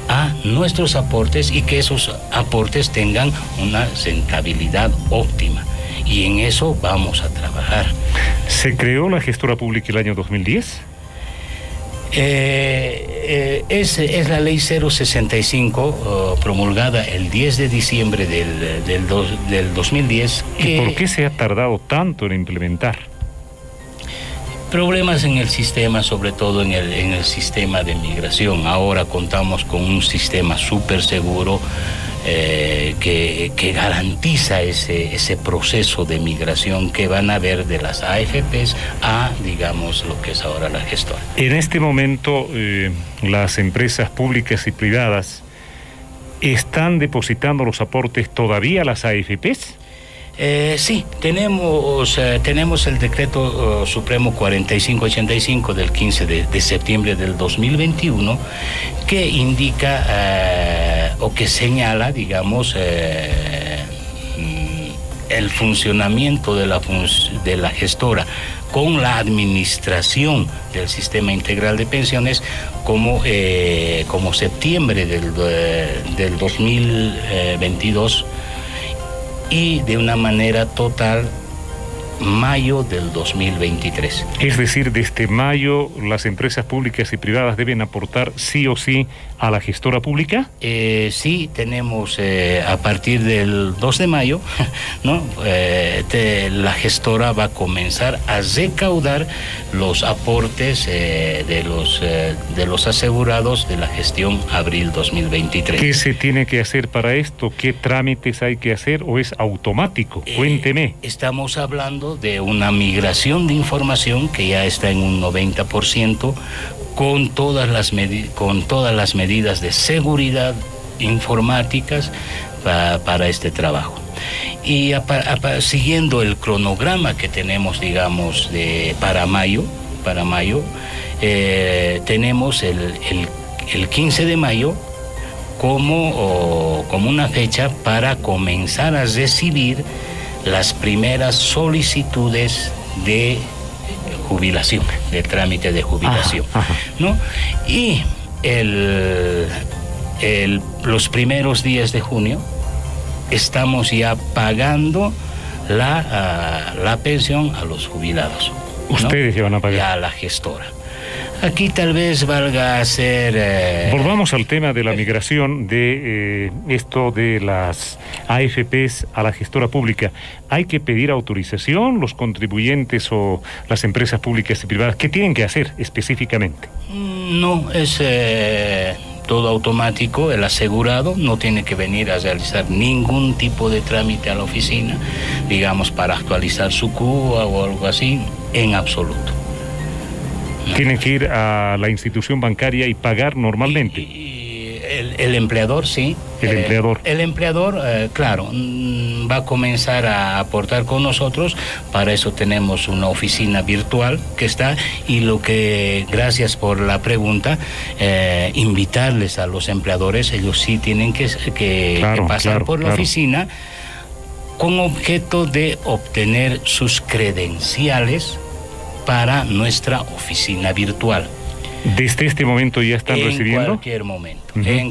S26: a nuestros aportes, y que esos aportes tengan una rentabilidad óptima. Y en eso vamos a trabajar.
S2: ¿Se creó la gestora pública el año 2010?
S26: Es la ley 065, promulgada el 10 de diciembre del 2010.
S2: ¿Y por qué se ha tardado tanto en implementar?
S26: Problemas en el sistema, sobre todo en el sistema de migración. Ahora contamos con un sistema súper seguro, que garantiza ese proceso de migración que van a ver de las AFPs a, digamos, lo que es ahora la gestora.
S2: En este momento, las empresas públicas y privadas están depositando los aportes todavía a las AFPs.
S26: Sí, tenemos el decreto supremo 4585 del 15 de septiembre del 2021 que indica o que señala, digamos, el funcionamiento de la gestora con la administración del sistema integral de pensiones como septiembre del 2022 y de una manera total mayo del 2023.
S2: Es decir, desde mayo las empresas públicas y privadas deben aportar sí o sí a la gestora pública.
S26: Sí, tenemos a partir del 2 de mayo, ¿no? La gestora va a comenzar a recaudar los aportes de los asegurados de la gestión abril 2023.
S2: ¿Qué se tiene que hacer para esto? ¿Qué trámites hay que hacer o es automático? Cuénteme.
S26: Estamos hablando de una migración de información que ya está en un 90%, con todas las medidas de seguridad informáticas para este trabajo. Y siguiendo el cronograma que tenemos, digamos, para mayo, tenemos el 15 de mayo como una fecha para comenzar a recibir las primeras solicitudes de jubilación, de trámite de jubilación, ¿no? Y los primeros días de junio estamos ya pagando la pensión a los jubilados, ¿no?
S2: Ustedes ya van a pagar.
S26: Ya a la gestora. Aquí tal vez valga hacer...
S2: Volvamos al tema de la migración de esto de las AFPs a la gestora pública. ¿Hay que pedir autorización los contribuyentes o las empresas públicas y privadas? ¿Qué tienen que hacer específicamente?
S26: No, es todo automático. El asegurado no tiene que venir a realizar ningún tipo de trámite a la oficina, digamos, para actualizar su CUA o algo así, en absoluto.
S2: Tienen que ir a la institución bancaria y pagar normalmente.
S26: El empleador, sí.
S2: El
S26: empleador, claro, va a comenzar a aportar con nosotros. Para eso tenemos una oficina virtual que está, y gracias por la pregunta, invitarles a los empleadores. Ellos sí tienen que pasar por la oficina con objeto de obtener sus credenciales para nuestra oficina virtual.
S2: ¿Desde este momento ya están recibiendo?
S26: En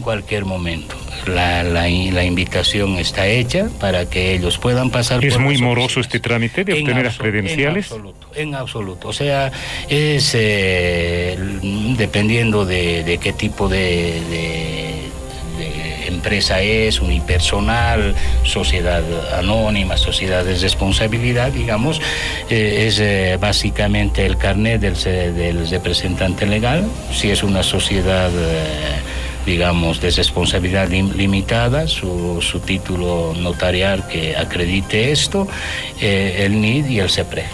S26: cualquier momento. La invitación está hecha para que ellos puedan pasar.
S2: ¿Es muy moroso este trámite de obtener las credenciales?
S26: En absoluto. O sea, es dependiendo de qué tipo de empresa es, unipersonal, sociedad anónima, sociedad de responsabilidad, digamos, es básicamente el carnet del representante legal. Si es una sociedad, digamos, de responsabilidad limitada, su título notarial que acredite esto, el NID y el CEPREG,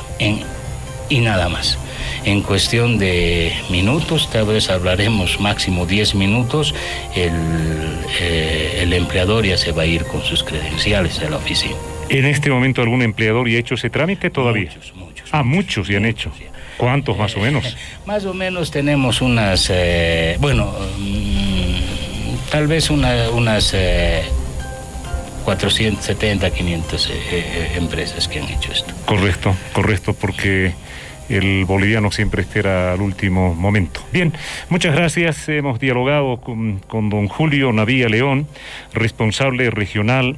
S26: y nada más. En cuestión de minutos, tal vez hablaremos máximo 10 minutos, el empleador ya se va a ir con sus credenciales a la oficina.
S2: ¿En este momento algún empleador ya ha hecho ese trámite todavía?
S26: Muchos.
S2: Muchos ya han hecho. ¿Cuántos más o menos?
S26: Más o menos tenemos unas, tal vez unas 470, 500 empresas que han hecho esto.
S2: Correcto, porque el boliviano siempre espera al último momento. Bien, muchas gracias. Hemos dialogado con don Julio Navía León, responsable regional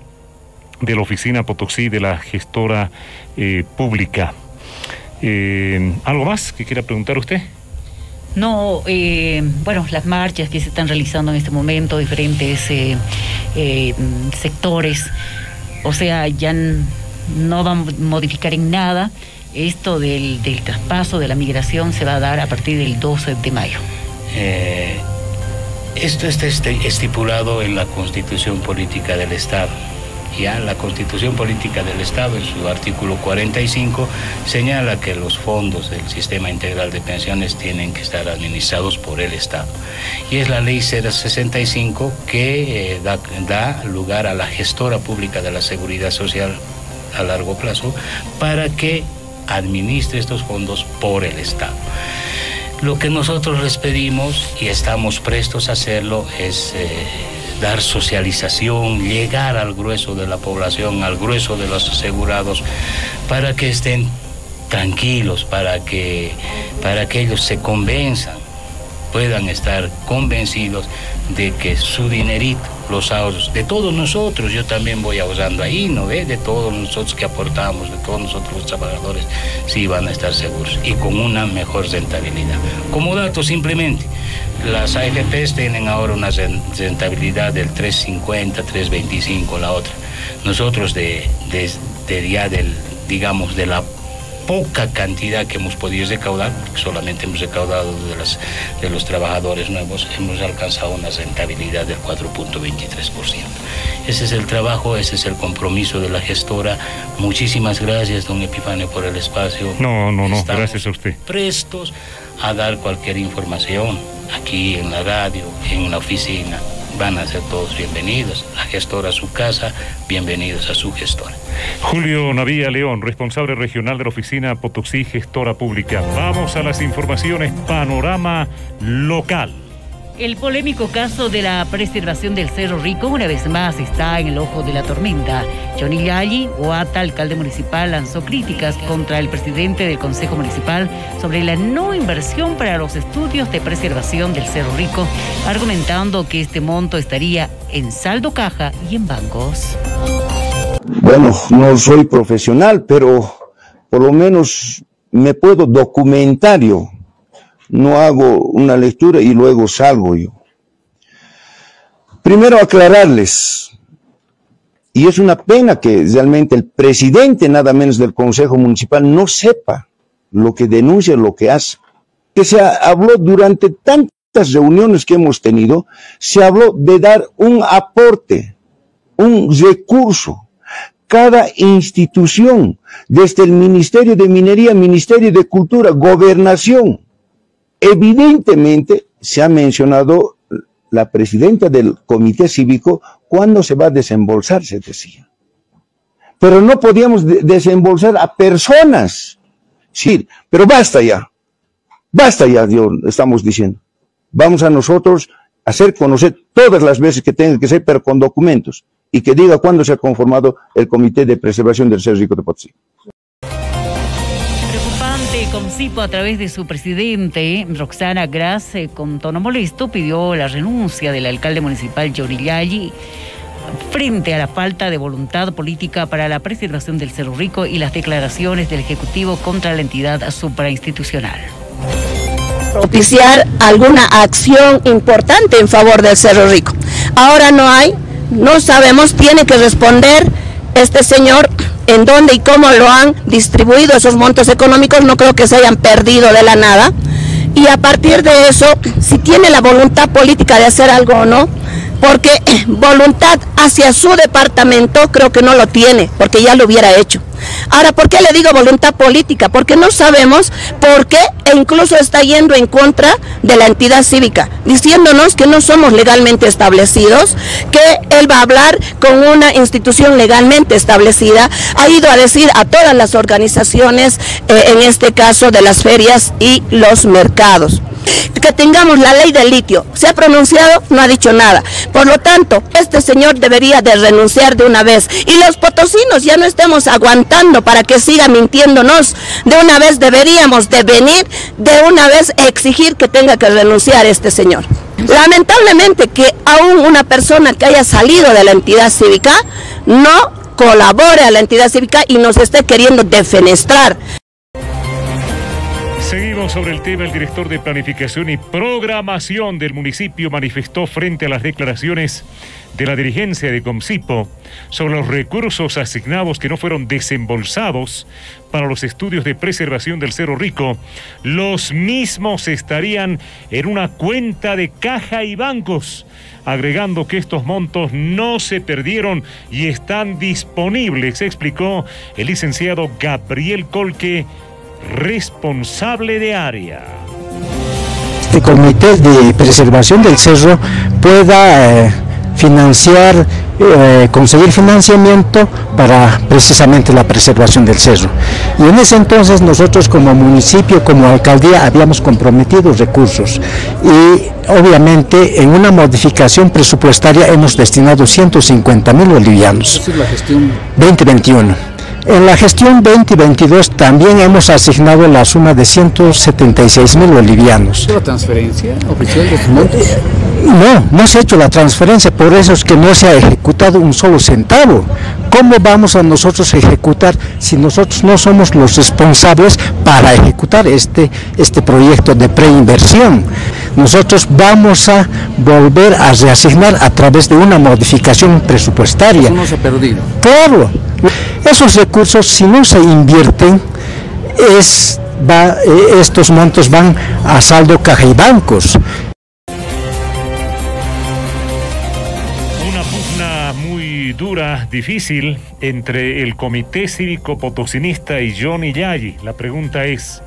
S2: de la oficina Potosí de la gestora pública. ¿Algo más que quiera preguntar usted?
S3: No, bueno, las marchas que se están realizando en este momento, diferentes sectores, o sea, ya no van a modificar en nada. Esto del traspaso de la migración se va a dar a partir del 12 de mayo.
S26: Esto está estipulado en la Constitución Política del Estado. Ya la Constitución Política del Estado, en su artículo 45, señala que los fondos del Sistema Integral de Pensiones tienen que estar administrados por el Estado. Y es la Ley 065 que da lugar a la gestora pública de la Seguridad Social a largo plazo para que administre estos fondos por el Estado. Lo que nosotros les pedimos, y estamos prestos a hacerlo, es dar socialización, llegar al grueso de la población, al grueso de los asegurados, para que estén tranquilos, para que ellos se convenzan, puedan estar convencidos de que su dinerito, los ahorros de todos nosotros, yo también voy ahorrando ahí, ¿no ve? De todos nosotros que aportamos, de todos nosotros los trabajadores, sí van a estar seguros y con una mejor rentabilidad. Como dato simplemente, las AFPs tienen ahora una rentabilidad del 3.50, 3.25 la otra. Nosotros digamos, de la poca cantidad que hemos podido recaudar, porque solamente hemos recaudado de los trabajadores nuevos, hemos alcanzado una rentabilidad del 4.23%. Ese es el trabajo, ese es el compromiso de la gestora. Muchísimas gracias, don Epifanio, por el espacio.
S2: No, gracias a usted.
S26: Prestos a dar cualquier información aquí en la radio, en la oficina. Van a ser todos bienvenidos. La gestora a su casa, bienvenidos a su gestora.
S2: Julio Navía León, responsable regional de la oficina Potosí Gestora Pública. Vamos a las informaciones, panorama local.
S3: El polémico caso de la preservación del Cerro Rico una vez más está en el ojo de la tormenta. Johnny Yalli, Huata, alcalde municipal, lanzó críticas contra el presidente del Consejo Municipal sobre la no inversión para los estudios de preservación del Cerro Rico, argumentando que este monto estaría en saldo caja y en bancos.
S5: Bueno, no soy profesional, pero por lo menos me puedo documentar yo. No hago una lectura y luego salgo yo. Primero aclararles, y es una pena que realmente el presidente nada menos del Consejo Municipal no sepa lo que denuncia, lo que hace. Que se habló durante tantas reuniones que hemos tenido, se habló de dar un aporte, un recurso. Cada institución, desde el Ministerio de Minería, Ministerio de Cultura, Gobernación, evidentemente se ha mencionado la presidenta del comité cívico cuándo se va a desembolsar, se decía. Pero no podíamos desembolsar a personas. Sí, pero basta ya, Dios, estamos diciendo. Vamos a nosotros a hacer conocer todas las veces que tenga que ser, pero con documentos, y que diga cuándo se ha conformado el Comité de Preservación del Cerro Rico de Potosí.
S3: Comcipo, a través de su presidente, Roxana Gras, con tono molesto, pidió la renuncia del alcalde municipal Johnny Yalli frente a la falta de voluntad política para la preservación del Cerro Rico y las declaraciones del Ejecutivo contra la entidad suprainstitucional.
S8: Propiciar alguna acción importante en favor del Cerro Rico. Ahora no hay, no sabemos, tiene que responder este señor en dónde y cómo lo han distribuido esos montos económicos. No creo que se hayan perdido de la nada, y a partir de eso, si tiene la voluntad política de hacer algo o no, porque voluntad hacia su departamento creo que no lo tiene, porque ya lo hubiera hecho. Ahora, ¿por qué le digo voluntad política? Porque no sabemos por qué, e incluso está yendo en contra de la entidad cívica, diciéndonos que no somos legalmente establecidos, que él va a hablar con una institución legalmente establecida. Ha ido a decir a todas las organizaciones, en este caso de las ferias y los mercados, que tengamos la ley del litio. Se ha pronunciado, no ha dicho nada. Por lo tanto, este señor debería de renunciar de una vez. Y los potosinos ya no estemos aguantando para que siga mintiéndonos. De una vez deberíamos de venir, de una vez exigir que tenga que renunciar este señor. Lamentablemente que aún una persona que haya salido de la entidad cívica no colabore a la entidad cívica y nos esté queriendo defenestrar.
S2: Seguimos sobre el tema. El director de Planificación y Programación del municipio manifestó frente a las declaraciones de la dirigencia de Comcipo sobre los recursos asignados que no fueron desembolsados para los estudios de preservación del Cerro Rico. Los mismos estarían en una cuenta de caja y bancos, agregando que estos montos no se perdieron y están disponibles, explicó el licenciado Gabriel Colque, responsable de área.
S10: Este comité de preservación del cerro pueda financiar, conseguir financiamiento para precisamente la preservación del cerro. Y en ese entonces nosotros como municipio, como alcaldía, habíamos comprometido recursos y obviamente en una modificación presupuestaria hemos destinado 150.000 bolivianos. ¿Es la gestión 2021? En la gestión 2022 también hemos asignado la suma de 176.000 bolivianos.
S11: ¿La transferencia oficial de estos montos?
S10: No se ha hecho la transferencia, por eso es que no se ha ejecutado un solo centavo. ¿Cómo vamos a nosotros a ejecutar si nosotros no somos los responsables para ejecutar este proyecto de preinversión? Nosotros vamos a volver a reasignar a través de una modificación presupuestaria.
S11: ¿Eso no se ha perdido?
S10: Claro. Esos recursos, si no se invierten, estos montos van a saldo caja y bancos.
S2: Una pugna muy dura, difícil, entre el Comité Cívico Potosinista y Johnny Yalli. La pregunta es,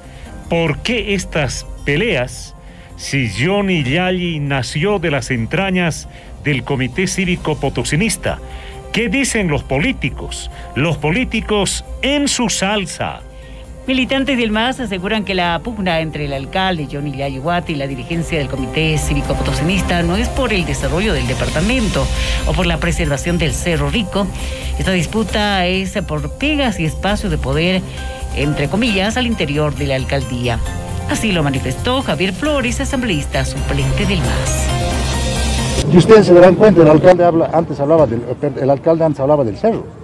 S2: ¿por qué estas peleas si Johnny Yalli nació de las entrañas del Comité Cívico Potosinista? ¿Qué dicen los políticos? Los políticos en su salsa.
S3: Militantes del MAS aseguran que la pugna entre el alcalde Johnny Yayuhuati y la dirigencia del Comité Cívico Potosinista no es por el desarrollo del departamento o por la preservación del Cerro Rico. Esta disputa es por pegas y espacio de poder, entre comillas, al interior de la alcaldía. Así lo manifestó Javier Flores, asambleísta suplente del MAS.
S7: Y ustedes se darán cuenta, el alcalde antes hablaba del cerro.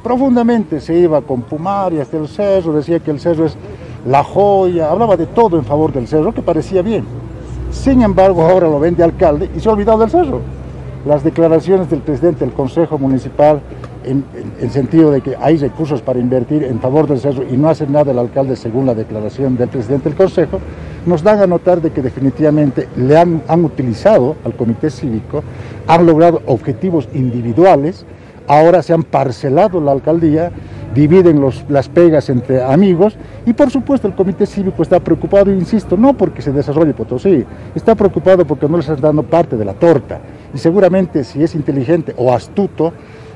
S7: Profundamente se iba con Pumari hasta el cerro, decía que el cerro es la joya, hablaba de todo en favor del cerro, que parecía bien. Sin embargo, ahora lo ven de alcalde y se ha olvidado del cerro. Las declaraciones del presidente del Consejo Municipal en sentido de que hay recursos para invertir en favor del cerro y no hace nada el alcalde según la declaración del presidente del Consejo, nos dan a notar de que definitivamente le han utilizado al comité cívico, han logrado objetivos individuales. Ahora se han parcelado la alcaldía, dividen las pegas entre amigos y por supuesto el comité cívico está preocupado, insisto, no porque se desarrolle Potosí, está preocupado porque no les están dando parte de la torta y seguramente si es inteligente o astuto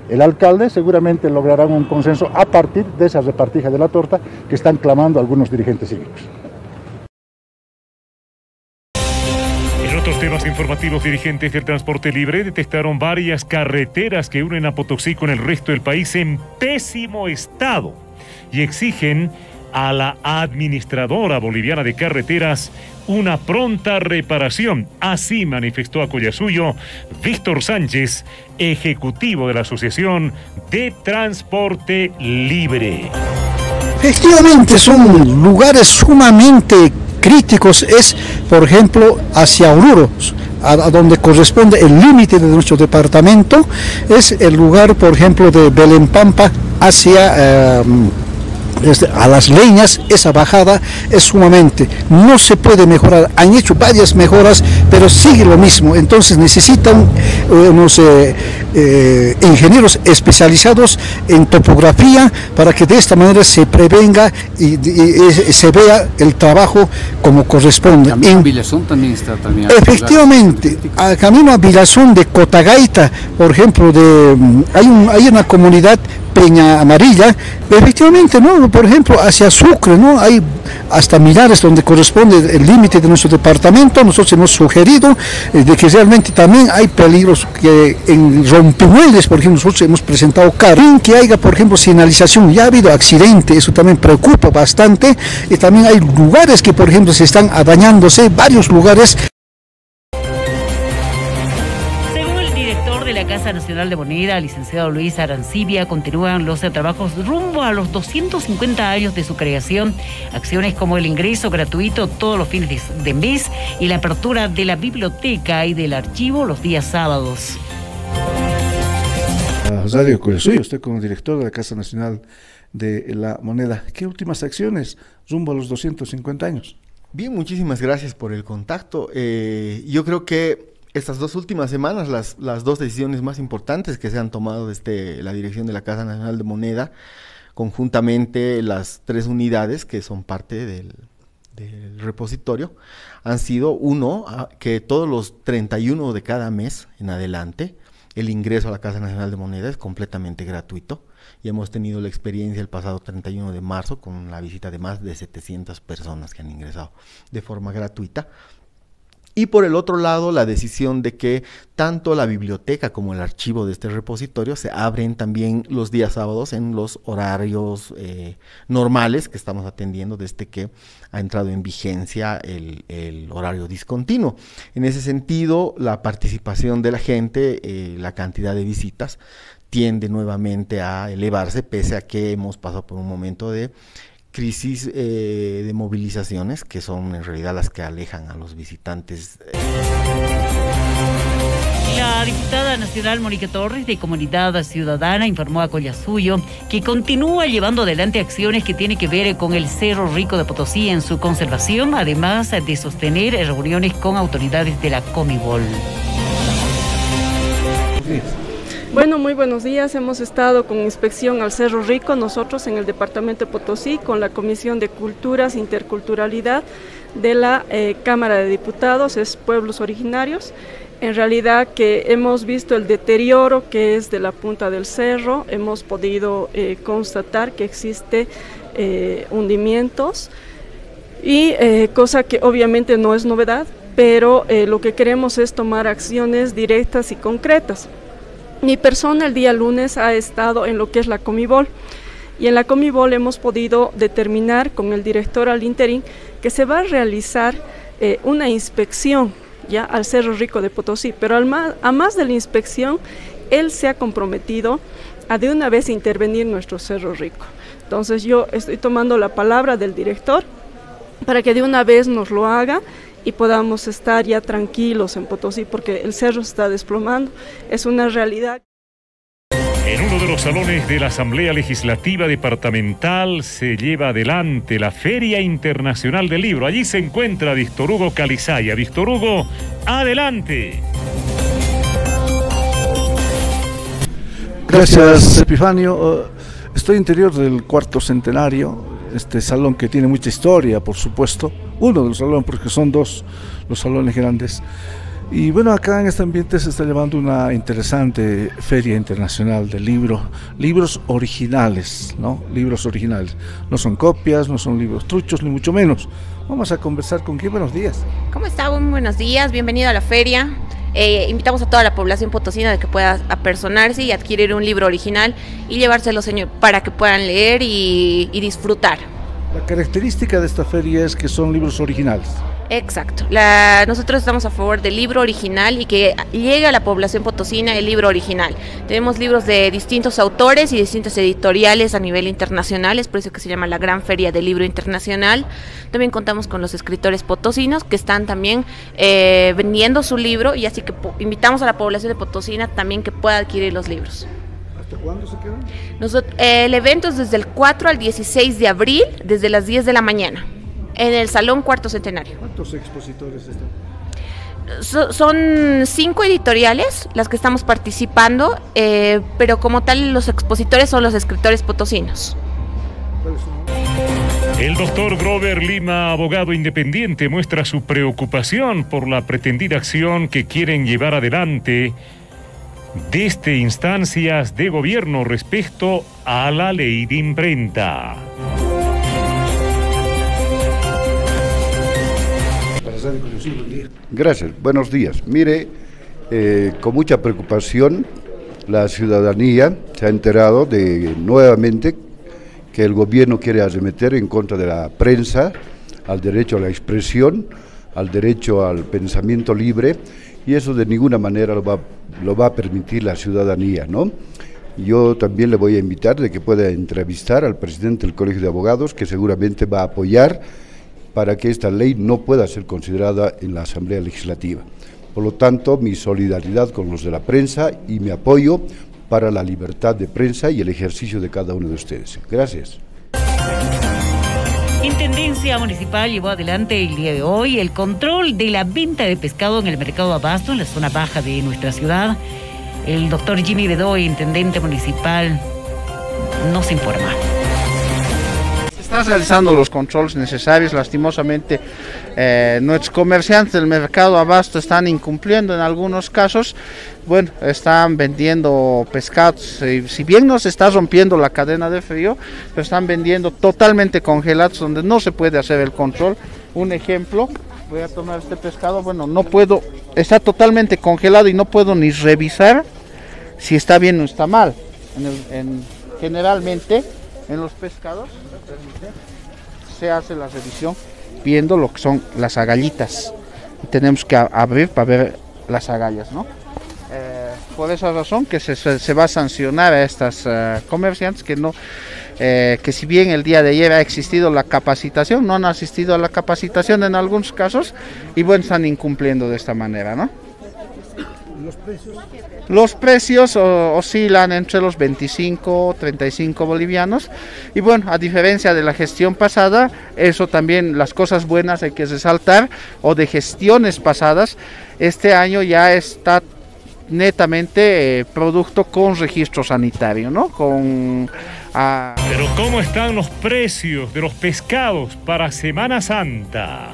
S7: el alcalde seguramente lograrán un consenso a partir de esa repartija de la torta que están clamando algunos dirigentes cívicos.
S2: Otros temas informativos, dirigentes del transporte libre detectaron varias carreteras que unen a Potosí con el resto del país en pésimo estado y exigen a la administradora boliviana de carreteras una pronta reparación. Así manifestó a Collasuyo Víctor Sánchez, ejecutivo de la Asociación de Transporte Libre.
S10: Efectivamente, son lugares sumamente críticos, es por ejemplo hacia Oruro, a donde corresponde el límite de nuestro departamento, es el lugar por ejemplo de Belén Pampa hacia a Las Leñas. Esa bajada es sumamente, no se puede mejorar, han hecho varias mejoras pero sigue lo mismo, entonces necesitan unos ingenieros especializados en topografía para que de esta manera se prevenga y se vea el trabajo como corresponde.
S11: Camino a Villazón también está también.
S10: Efectivamente, a camino a Villazón de Cotagaita, por ejemplo, hay una comunidad Peña Amarilla, efectivamente, ¿no? Por ejemplo, hacia Sucre, ¿no? Hay hasta Milares donde corresponde el límite de nuestro departamento. Nosotros hemos sugerido de que realmente también hay peligros que en Rompimuebles, por ejemplo, nosotros hemos presentado Carín, que haya, por ejemplo, señalización, ya ha habido accidente, eso también preocupa bastante, y también hay lugares que, por ejemplo, se están dañándose, varios lugares.
S3: La Casa Nacional de Moneda, licenciado Luis Arancibia, continúan los trabajos rumbo a los 250 años de su creación. Acciones como el ingreso gratuito todos los fines de mes y la apertura de la biblioteca y del archivo los días sábados.
S12: Rosario Collasuyo, usted como director de la Casa Nacional de la Moneda, ¿qué últimas acciones rumbo a los 250 años?
S13: Bien, muchísimas gracias por el contacto. Yo creo que estas dos últimas semanas, las dos decisiones más importantes que se han tomado desde la dirección de la Casa Nacional de Moneda, conjuntamente las 3 unidades que son parte del repositorio, han sido, uno, que todos los 31 de cada mes en adelante, el ingreso a la Casa Nacional de Moneda es completamente gratuito, y hemos tenido la experiencia el pasado 31 de marzo con la visita de más de 700 personas que han ingresado de forma gratuita. Y por el otro lado, la decisión de que tanto la biblioteca como el archivo de este repositorio se abren también los días sábados en los horarios normales que estamos atendiendo desde que ha entrado en vigencia el horario discontinuo. En ese sentido, la participación de la gente, la cantidad de visitas, tiende nuevamente a elevarse, pese a que hemos pasado por un momento de crisis de movilizaciones, que son en realidad las que alejan a los visitantes.
S3: La diputada nacional Mónica Torres, de Comunidad Ciudadana, informó a Collasuyo que continúa llevando adelante acciones que tienen que ver con el Cerro Rico de Potosí en su conservación, además de sostener reuniones con autoridades de la Comibol.
S14: Bueno, muy buenos días. Hemos estado con inspección al Cerro Rico, nosotros en el departamento de Potosí, con la Comisión de Culturas, Interculturalidad de la Cámara de Diputados, es Pueblos Originarios. En realidad que hemos visto el deterioro que es de la punta del cerro, hemos podido constatar que existe hundimientos y cosa que obviamente no es novedad, pero lo que queremos es tomar acciones directas y concretas. Mi persona el día lunes ha estado en lo que es la Comibol y en la Comibol hemos podido determinar con el director al interín que se va a realizar una inspección ya al Cerro Rico de Potosí, pero a más de la inspección, él se ha comprometido a de una vez intervenir en nuestro Cerro Rico. Entonces yo estoy tomando la palabra del director para que de una vez nos lo haga y podamos estar ya tranquilos en Potosí, porque el cerro se está desplomando, es una realidad.
S2: En uno de los salones de la Asamblea Legislativa Departamental se lleva adelante la Feria Internacional del Libro. Allí se encuentra Víctor Hugo Calizaya. Víctor Hugo, adelante.
S12: Gracias, Epifanio. Estoy interior del cuarto centenario, este salón que tiene mucha historia, por supuesto. Uno de los salones, porque son dos los salones grandes. Y bueno, acá en este ambiente se está llevando una interesante Feria Internacional del Libro, libros originales, ¿no? Libros originales. No son copias, no son libros truchos, ni mucho menos. Vamos a conversar con quién. Buenos días.
S15: ¿Cómo está? Muy buenos días, bienvenido a la feria. Invitamos a toda la población potosina de que pueda apersonarse y adquirir un libro original y llevárselo, señor, para que puedan leer y disfrutar.
S12: La característica de esta feria es que son libros originales.
S15: Exacto. Nosotros estamos a favor del libro original y que llegue a la población potosina el libro original. Tenemos libros de distintos autores y distintas editoriales a nivel internacional, es por eso que se llama la Gran Feria del Libro Internacional. También contamos con los escritores potosinos que están también vendiendo su libro, y así que invitamos a la población de Potosina también que pueda adquirir los libros.
S12: ¿Hasta cuándo se quedan?
S15: El evento es desde el 4 al 16 de abril, desde las 10 de la mañana. En el Salón Cuarto Centenario.
S12: ¿Cuántos expositores
S15: están? Son 5 editoriales las que estamos participando, pero como tal los expositores son los escritores potosinos.
S2: El doctor Grover Lima, abogado independiente, muestra su preocupación por la pretendida acción que quieren llevar adelante desde instancias de gobierno respecto a la ley de imprenta.
S16: Gracias, buenos días. Mire, con mucha preocupación la ciudadanía se ha enterado de nuevamente que el gobierno quiere arremeter en contra de la prensa, al derecho a la expresión, al derecho al pensamiento libre, y eso de ninguna manera lo va a permitir la ciudadanía, ¿no? Yo también le voy a invitar de que pueda entrevistar al presidente del Colegio de Abogados, que seguramente va a apoyar para que esta ley no pueda ser considerada en la Asamblea Legislativa. Por lo tanto, mi solidaridad con los de la prensa y mi apoyo para la libertad de prensa y el ejercicio de cada uno de ustedes. Gracias.
S3: Intendencia Municipal llevó adelante el día de hoy el control de la venta de pescado en el mercado Abasto, en la zona baja de nuestra ciudad. El doctor Jimmy Bedoy, intendente municipal, nos informa.
S17: Están realizando los controles necesarios. Lastimosamente nuestros comerciantes del mercado Abasto están incumpliendo en algunos casos. Bueno, están vendiendo pescados, si bien no se está rompiendo la cadena de frío, pero están vendiendo totalmente congelados donde no se puede hacer el control. Un ejemplo, voy a tomar este pescado, bueno, no puedo, está totalmente congelado y no puedo ni revisar si está bien o está mal. Generalmente en los pescados se hace la revisión viendo lo que son las agallitas y tenemos que abrir para ver las agallas, ¿no? Por esa razón que se va a sancionar a estas comerciantes que si bien el día de ayer ha existido la capacitación, no han asistido a la capacitación en algunos casos y bueno, están incumpliendo de esta manera, ¿no? Los precios oscilan entre los 25, 35 bolivianos y bueno, a diferencia de la gestión pasada, eso también, las cosas buenas hay que resaltar, o de gestiones pasadas, este año ya está netamente producto con registro sanitario, ¿no?
S2: Pero ¿cómo están los precios de los pescados para Semana Santa?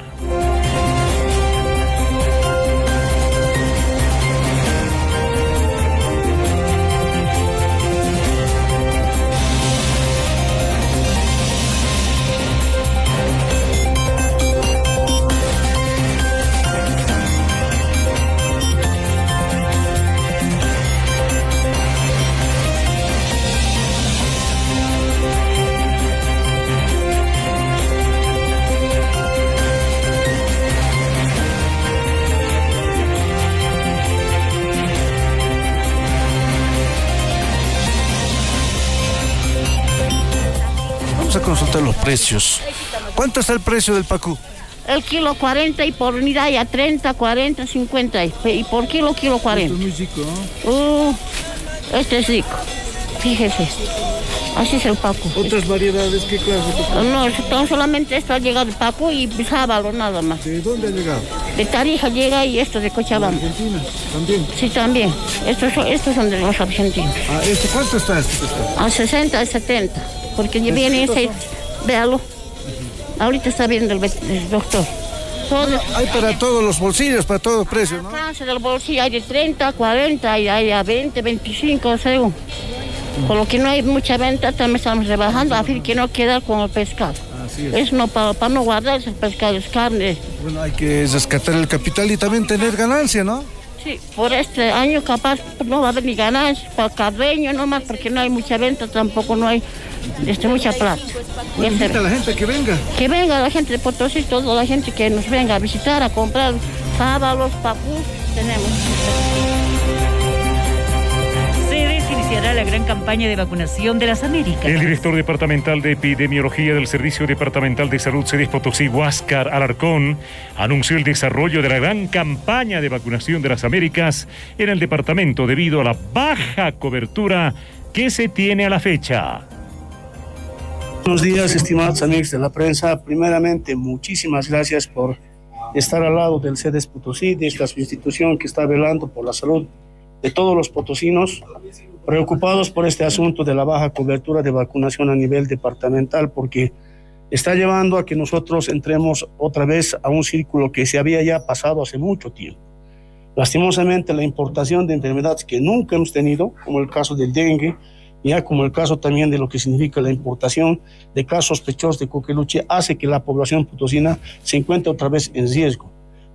S12: vamos a consultar los precios. ¿Cuánto está el precio del pacú?
S4: El kilo 40 y por unidad ya 30, 40, 50 y por kilo 40.
S12: Esto es muy rico, ¿no?
S4: Este es rico, fíjese. Así es el pacú.
S12: ¿Otras variedades qué clase de pacú?
S4: No, solamente esto ha llegado el pacú y sábalo nada más.
S12: ¿De dónde ha llegado?
S4: De Tarija llega y esto de Cochabamba.
S12: ¿De Argentina también?
S4: Sí, también. Estos son de los argentinos.
S12: ¿Cuánto está este?
S4: A 60, a 70. Porque viene ese, véalo. Ahorita está viendo el doctor.
S12: Hay para todos los bolsillos, para todos los precios, ¿no?
S4: Alcance del bolsillo hay de 30, 40, y hay a 20, 25, según. Por lo que no hay mucha venta, también estamos rebajando a fin que no queda con el pescado.
S12: Así es.
S4: Es no para no guardar el pescado, es carne.
S12: Bueno, hay que rescatar el capital y también tener ganancia, ¿no?
S4: Sí, por este año capaz no va a haber ni ganancia, para carreño nomás, porque no hay mucha venta, tampoco no hay mucha plata.
S12: Invita a la gente que venga.
S4: Que venga la gente de Potosí, toda la gente que nos venga a visitar, a comprar sábalos, pacús, tenemos.
S3: Iniciará la gran campaña de vacunación de las Américas.
S2: El director departamental de epidemiología del Servicio Departamental de Salud CEDES Potosí, Huáscar Alarcón, anunció el desarrollo de la gran campaña de vacunación de las Américas en el departamento debido a la baja cobertura que se tiene a la fecha.
S18: Buenos días, estimados amigos de la prensa. Primeramente, muchísimas gracias por estar al lado del CEDES Potosí, de esta institución que está velando por la salud de todos los potosinos, preocupados por este asunto de la baja cobertura de vacunación a nivel departamental, porque está llevando a que nosotros entremos otra vez a un círculo que se había ya pasado hace mucho tiempo. Lastimosamente, la importación de enfermedades que nunca hemos tenido, como el caso del dengue, ya como el caso también de lo que significa la importación de casos sospechosos de coqueluche, hace que la población potosina se encuentre otra vez en riesgo.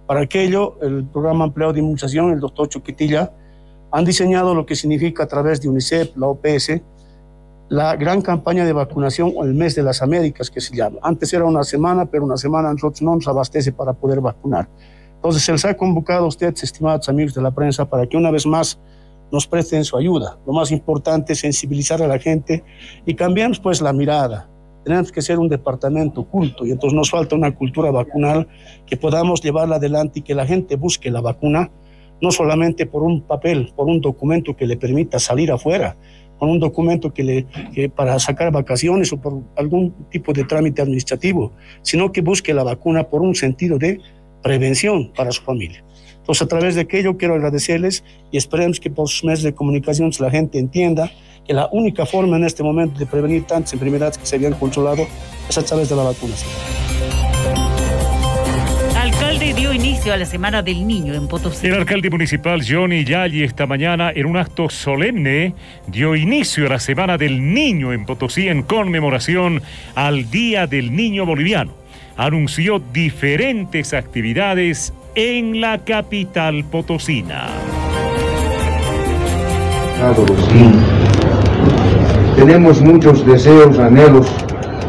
S18: Para aquello, el Programa Ampliado de Inmunización, el doctor Choquitilla, han diseñado lo que significa a través de UNICEF, la OPS, la gran campaña de vacunación o el mes de las Américas que se llama. Antes era una semana, pero una semana nosotros no nos abastece para poder vacunar. Entonces se les ha convocado a ustedes, estimados amigos de la prensa, para que una vez más nos presten su ayuda. Lo más importante es sensibilizar a la gente y cambiamos pues la mirada. Tenemos que ser un departamento culto y entonces nos falta una cultura vacunal que podamos llevarla adelante y que la gente busque la vacuna, no solamente por un papel, por un documento que le permita salir afuera, por un documento que para sacar vacaciones o por algún tipo de trámite administrativo, sino que busque la vacuna por un sentido de prevención para su familia. Entonces, a través de aquello quiero agradecerles y esperemos que por sus medios de comunicación la gente entienda que la única forma en este momento de prevenir tantas enfermedades que se habían controlado es a través de la vacunación.
S3: Alcalde dio inicio a la Semana del Niño en Potosí.
S2: El alcalde municipal Johnny Yalli esta mañana, en un acto solemne, dio inicio a la Semana del Niño en Potosí en conmemoración al Día del Niño Boliviano. Anunció diferentes actividades en la capital potosina.
S19: Tenemos muchos deseos, anhelos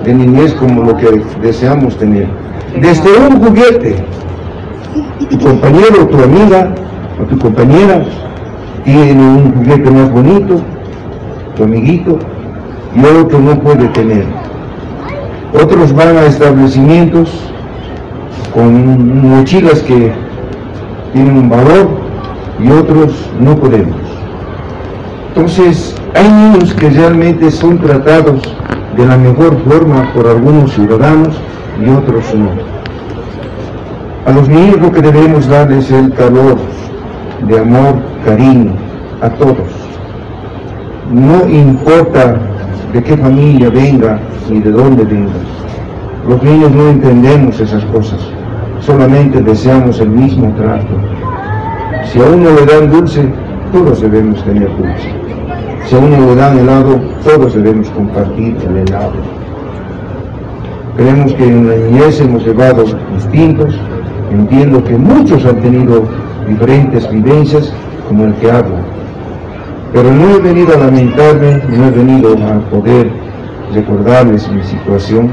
S19: de niñez como lo que deseamos tener. Desde un juguete, tu compañero, tu amiga o tu compañera tiene un juguete más bonito, tu amiguito, y otro no puede tener. Otros van a establecimientos con mochilas que tienen un valor y otros no podemos. Entonces, hay niños que realmente son tratados de la mejor forma por algunos ciudadanos y otros no. A los niños lo que debemos darles es el calor de amor, cariño, a todos. No importa de qué familia venga ni de dónde venga. Los niños no entendemos esas cosas, solamente deseamos el mismo trato. Si a uno le dan dulce, todos debemos tener dulce. Si a uno le dan helado, todos debemos compartir el helado. Creemos que en la niñez hemos llevado distintos. Entiendo que muchos han tenido diferentes vivencias, como el que habla. Pero no he venido a lamentarme, no he venido a poder recordarles mi situación,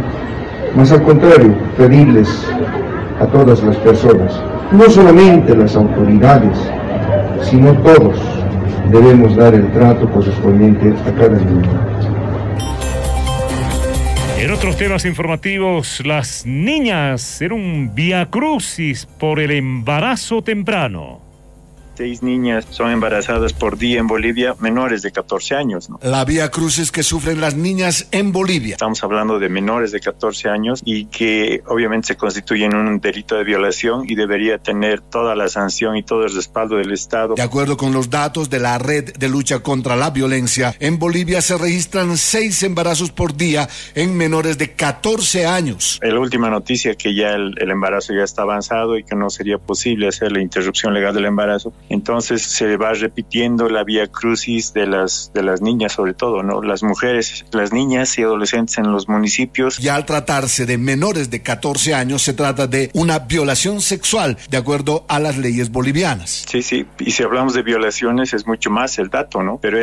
S19: más al contrario, pedirles a todas las personas, no solamente las autoridades, sino todos, debemos dar el trato correspondiente a cada niño.
S2: En otros temas informativos, las niñas en un viacrucis por el embarazo temprano.
S1: 6 niñas son embarazadas por día en Bolivia, menores de 14 años, ¿no?
S6: La vía crucis que sufren las niñas en Bolivia.
S1: Estamos hablando de menores de 14 años y que obviamente se constituyen un delito de violación y debería tener toda la sanción y todo el respaldo del Estado.
S6: De acuerdo con los datos de la Red de Lucha contra la Violencia, en Bolivia se registran 6 embarazos por día en menores de 14 años.
S1: La última noticia que ya el embarazo ya está avanzado y que no sería posible hacer la interrupción legal del embarazo. Entonces se va repitiendo la vía crucis de las niñas, sobre todo, ¿no? Las mujeres, las niñas y adolescentes en los municipios.
S6: Y al tratarse de menores de 14 años, se trata de una violación sexual, de acuerdo a las leyes bolivianas.
S1: Sí, y si hablamos de violaciones es mucho más el dato, ¿no? Pero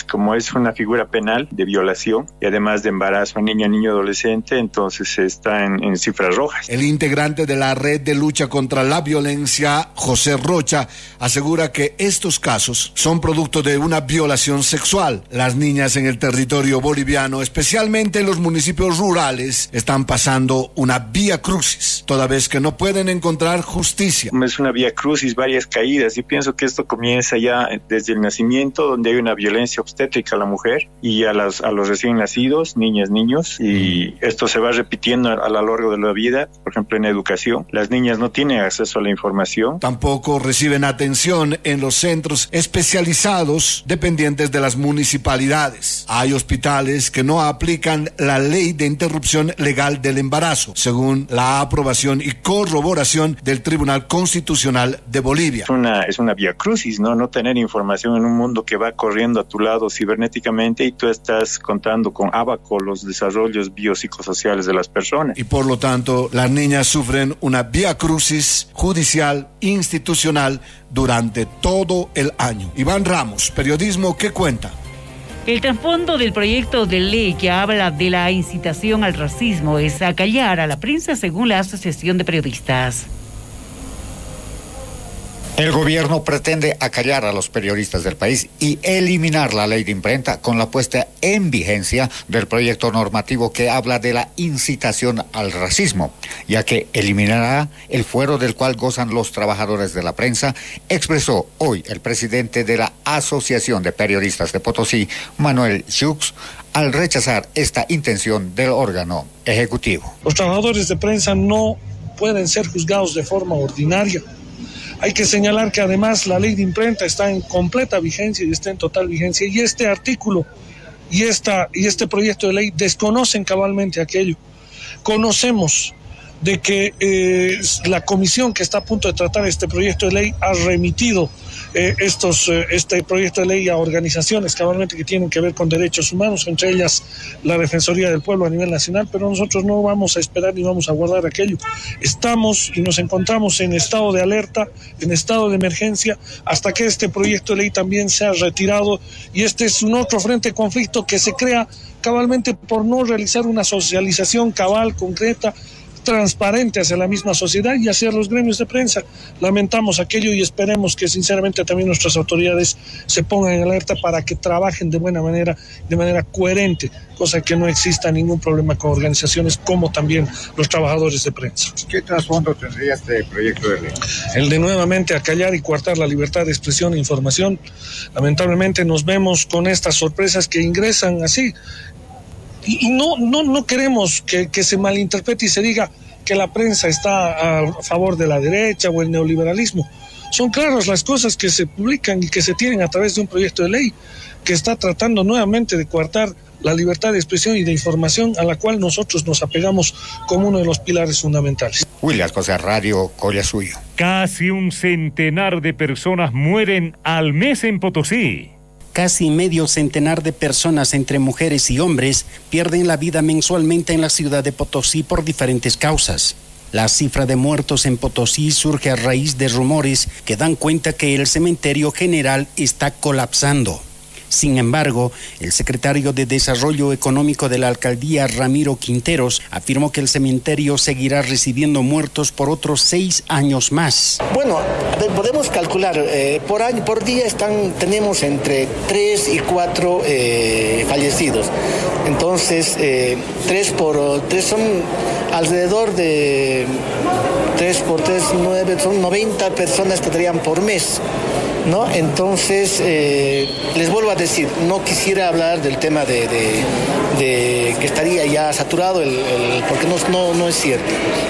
S1: como es una figura penal de violación y además de embarazo a niña, niño, adolescente, entonces está en cifras rojas.
S6: El integrante de la Red de Lucha contra la Violencia, José Rocha, asegura que estos casos son producto de una violación sexual. Las niñas en el territorio boliviano, especialmente en los municipios rurales, están pasando una vía crucis, toda vez que no pueden encontrar justicia.
S1: Es una vía crucis, varias caídas, y pienso que esto comienza ya desde el nacimiento, donde hay una violencia obstétrica a la mujer y a los recién nacidos, niñas, niños, y esto se va repitiendo a lo largo de la vida. Por ejemplo, en educación, las niñas no tienen acceso a la información.
S6: Tampoco reciben atención en los centros especializados dependientes de las municipalidades. Hay hospitales que no aplican la ley de interrupción legal del embarazo, según la aprobación y corroboración del Tribunal Constitucional de Bolivia.
S1: Es una vía crucis, ¿no? No tener información en un mundo que va corriendo a tu lado cibernéticamente y tú estás contando con abaco los desarrollos biopsicosociales de las personas.
S6: Y por lo tanto, las niñas sufren una vía crucis judicial, institucional, durante todo el año. Iván Ramos, Periodismo que Cuenta.
S3: El trasfondo del proyecto de ley que habla de la incitación al racismo es acallar a la prensa, según la Asociación de Periodistas.
S20: El gobierno pretende acallar a los periodistas del país y eliminar la ley de imprenta con la puesta en vigencia del proyecto normativo que habla de la incitación al racismo, ya que eliminará el fuero del cual gozan los trabajadores de la prensa, expresó hoy el presidente de la Asociación de Periodistas de Potosí, Manuel Schux, al rechazar esta intención del órgano ejecutivo.
S21: Los trabajadores de prensa no pueden ser juzgados de forma ordinaria. Hay que señalar que además la ley de imprenta está en completa vigencia y está en total vigencia, y este artículo y este proyecto de ley desconocen cabalmente aquello. Conocemos de que la comisión que está a punto de tratar este proyecto de ley ha remitido este proyecto de ley a organizaciones cabalmente que tienen que ver con derechos humanos, entre ellas la Defensoría del Pueblo a nivel nacional, pero nosotros no vamos a esperar ni vamos a guardar aquello. Estamos y nos encontramos en estado de alerta, en estado de emergencia, hasta que este proyecto de ley también sea retirado, y este es un otro frente de conflicto que se crea cabalmente por no realizar una socialización cabal, concreta, transparente hacia la misma sociedad y hacia los gremios de prensa. Lamentamos aquello y esperemos que sinceramente también nuestras autoridades se pongan en alerta para que trabajen de buena manera, de manera coherente, cosa que no exista ningún problema con organizaciones como también los trabajadores de prensa.
S22: ¿Qué trasfondo tendría este proyecto de ley?
S21: El de nuevamente acallar y coartar la libertad de expresión e información. Lamentablemente nos vemos con estas sorpresas que ingresan así. Y no queremos que se malinterprete y se diga que la prensa está a favor de la derecha o el neoliberalismo. Son claras las cosas que se publican y que se tienen a través de un proyecto de ley que está tratando nuevamente de coartar la libertad de expresión y de información, a la cual nosotros nos apegamos como uno de los pilares fundamentales.
S20: William José, Radio Collasuyo.
S2: Casi un centenar de personas mueren al mes en Potosí.
S23: Casi medio centenar de personas, entre mujeres y hombres, pierden la vida mensualmente en la ciudad de Potosí por diferentes causas. La cifra de muertos en Potosí surge a raíz de rumores que dan cuenta que el cementerio general está colapsando. Sin embargo, el secretario de Desarrollo Económico de la alcaldía, Ramiro Quinteros, afirmó que el cementerio seguirá recibiendo muertos por otros 6 años más.
S27: Bueno, podemos calcular, por día tenemos entre 3 y 4
S5: fallecidos. Entonces, 3 por 3 son alrededor de 3 por 3, 9, son 90 personas que tendrían por mes, ¿no? Entonces, les vuelvo a decir, no quisiera hablar del tema de que estaría ya saturado, porque no es cierto.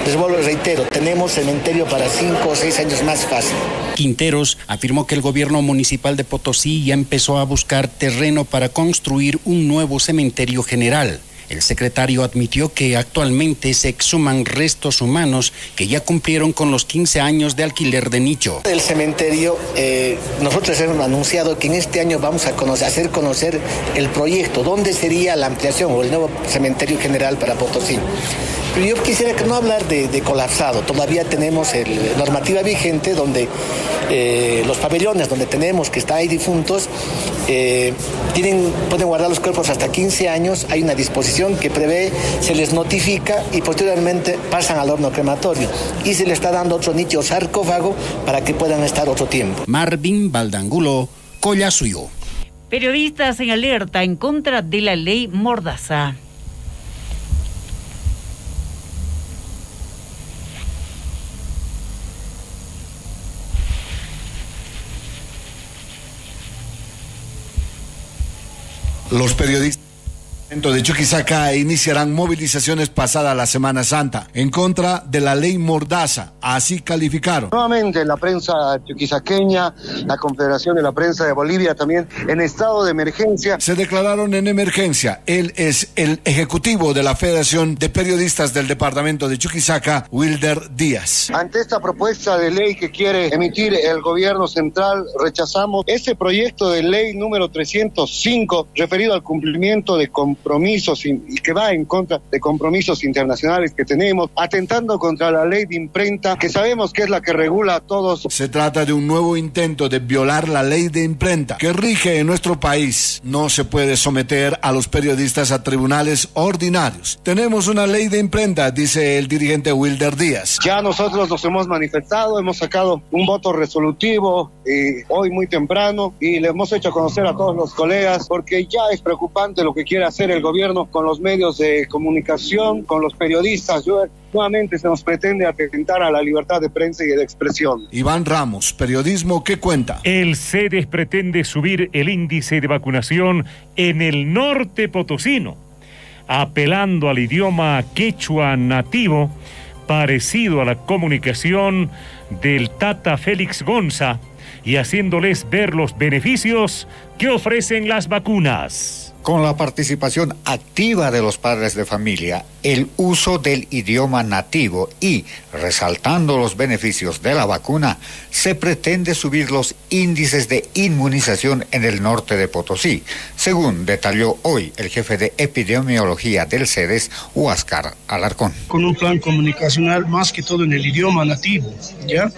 S5: Les vuelvo, reitero, tenemos cementerio para 5 o 6 años más fácil.
S23: Quinteros afirmó que el gobierno municipal de Potosí ya empezó a buscar terreno para construir un nuevo cementerio general. El secretario admitió que actualmente se exhuman restos humanos que ya cumplieron con los 15 años de alquiler de nicho.
S5: El cementerio, nosotros hemos anunciado que en este año vamos a hacer conocer el proyecto, dónde sería la ampliación o el nuevo cementerio general para Potosí. Pero yo quisiera no hablar de colapsado. Todavía tenemos la normativa vigente donde los pabellones donde tenemos que está ahí difuntos pueden guardar los cuerpos hasta 15 años. Hay una disposición que prevé, se les notifica y posteriormente pasan al horno crematorio. Y se les está dando otro nicho sarcófago para que puedan estar otro tiempo.
S23: Marvin Valdangulo, Collasuyo.
S3: Periodistas en alerta en contra de la ley Mordaza.
S6: Los periodistas de Chuquisaca iniciarán movilizaciones pasada la Semana Santa en contra de la ley Mordaza, así calificaron.
S8: Nuevamente la prensa chuquisaqueña, la Confederación de la Prensa de Bolivia también en estado de emergencia.
S6: Se declararon en emergencia. Él es el ejecutivo de la Federación de Periodistas del Departamento de Chuquisaca, Wilder Díaz.
S8: Ante esta propuesta de ley que quiere emitir el gobierno central, rechazamos este proyecto de ley número 305 referido al cumplimiento de compromisos y que va en contra de compromisos internacionales que tenemos, atentando contra la ley de imprenta, que sabemos que es la que regula a todos.
S6: Se trata de un nuevo intento de violar la ley de imprenta que rige en nuestro país. No se puede someter a los periodistas a tribunales ordinarios. Tenemos una ley de imprenta, dice el dirigente Wilder Díaz.
S8: Ya nosotros nos hemos manifestado, hemos sacado un voto resolutivo hoy muy temprano y le hemos hecho conocer a todos los colegas, porque ya es preocupante lo que quiere hacer el gobierno con los medios de comunicación, con los periodistas. Nuevamente se nos pretende atentar a la libertad de prensa y de expresión.
S6: Iván Ramos, periodismo que cuenta.
S2: El CEDES pretende subir el índice de vacunación en el norte potosino, apelando al idioma quechua nativo, parecido a la comunicación del Tata Félix Gonza, y haciéndoles ver los beneficios que ofrecen las vacunas.
S20: Con la participación activa de los padres de familia, el uso del idioma nativo y resaltando los beneficios de la vacuna, se pretende subir los índices de inmunización en el norte de Potosí, según detalló hoy el jefe de epidemiología del CEDES, Huáscar Alarcón.
S18: Con un plan comunicacional más que todo en el idioma nativo, ¿ya?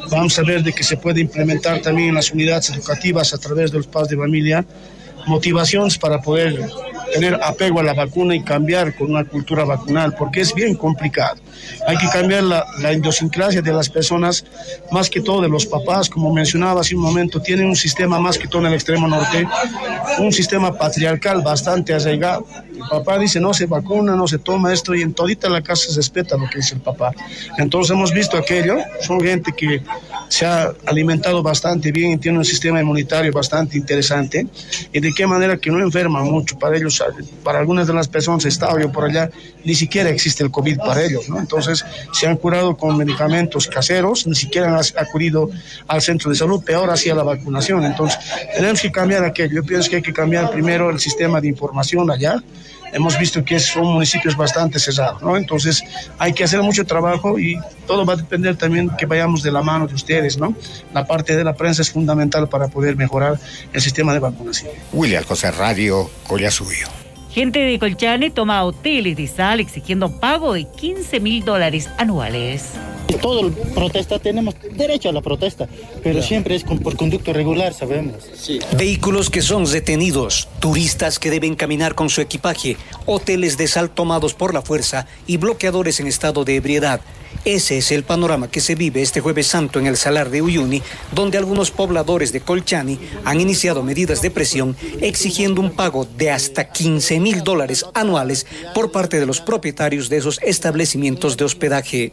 S18: Vamos a ver de que se puede implementar también en las unidades educativas a través de los padres de familia motivaciones para poder tener apego a la vacuna y cambiar con una cultura vacunal, porque es bien complicado. Hay que cambiar la idiosincrasia de las personas, más que todo de los papás, como mencionaba hace un momento, tienen un sistema más que todo en el extremo norte, un sistema patriarcal bastante arraigado. El papá dice no se vacuna, no se toma esto, y en todita la casa se respeta lo que dice el papá. Entonces hemos visto aquello, son gente que se ha alimentado bastante bien y tiene un sistema inmunitario bastante interesante, y de qué manera que no enferman mucho. Para ellos, para algunas de las personas estado por allá, ni siquiera existe el COVID para ellos, ¿no? Entonces se han curado con medicamentos caseros, ni siquiera han acudido al centro de salud, peor hacia la vacunación. Entonces tenemos que cambiar aquello. Yo pienso que hay que cambiar primero el sistema de información allá. Hemos visto que son municipios bastante cerrados, ¿no? Entonces hay que hacer mucho trabajo y todo va a depender también que vayamos de la mano de ustedes, ¿no? La parte de la prensa es fundamental para poder mejorar el sistema de vacunación.
S20: William José Radio, Collasuyo.
S3: Gente de Colchane toma hoteles de sal exigiendo pago de $15,000 anuales.
S9: Todo protesta, tenemos derecho a la protesta, pero siempre es por conducto regular, sabemos.
S24: Sí. Vehículos que son detenidos, turistas que deben caminar con su equipaje, hoteles de sal tomados por la fuerza y bloqueadores en estado de ebriedad. Ese es el panorama que se vive este Jueves Santo en el Salar de Uyuni, donde algunos pobladores de Colchani han iniciado medidas de presión exigiendo un pago de hasta $15,000 anuales por parte de los propietarios de esos establecimientos de hospedaje.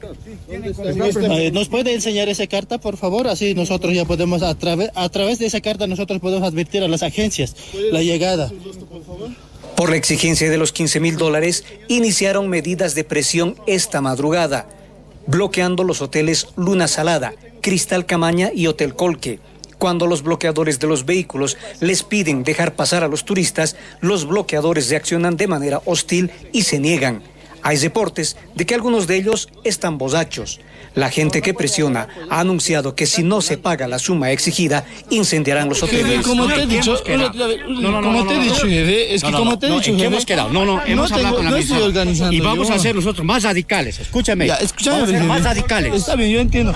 S9: ¿Nos puede enseñar esa carta, por favor? Así nosotros ya podemos, a través de esa carta, nosotros podemos advertir a las agencias la llegada.
S24: Por la exigencia de los $15,000, iniciaron medidas de presión esta madrugada, bloqueando los hoteles Luna Salada, Cristal Camaña y Hotel Colque. Cuando los bloqueadores de los vehículos les piden dejar pasar a los turistas, los bloqueadores reaccionan de manera hostil y se niegan. Hay reportes de que algunos de ellos están borrachos. La gente que presiona ha anunciado que si no se paga la suma exigida, incendiarán los hoteles.
S9: Como te he dicho, es que como te he dicho,
S7: hemos quedado. Hemos hablado con la misma. Y vamos a ser nosotros más radicales. Escúchame.
S9: Vamos
S7: a ser más radicales.
S9: Está bien, yo entiendo.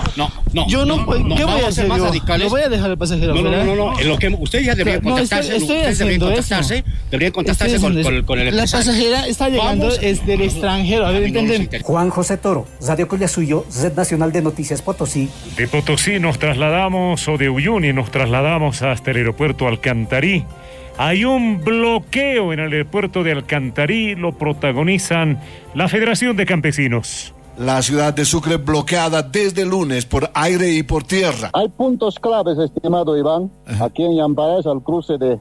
S9: Yo no puedo. ¿Qué voy a hacer yo? No voy a dejar al pasajero.
S7: No. En lo que ustedes ya deberían contactarse. Deberían contactarse con el empresario.
S9: La pasajera está llegando desde el extranjero. A ver, entendemos.
S24: Juan José Toro, Radio Collasuyo, Red Nacional de Noticias Potosí.
S2: De Potosí nos trasladamos, o de Uyuni nos trasladamos hasta el aeropuerto Alcantarí. Hay un bloqueo en el aeropuerto de Alcantarí, lo protagonizan la Federación de Campesinos.
S6: La ciudad de Sucre bloqueada desde el lunes por aire y por tierra.
S8: Hay puntos claves, estimado Iván. Aquí en Yampaez, al cruce de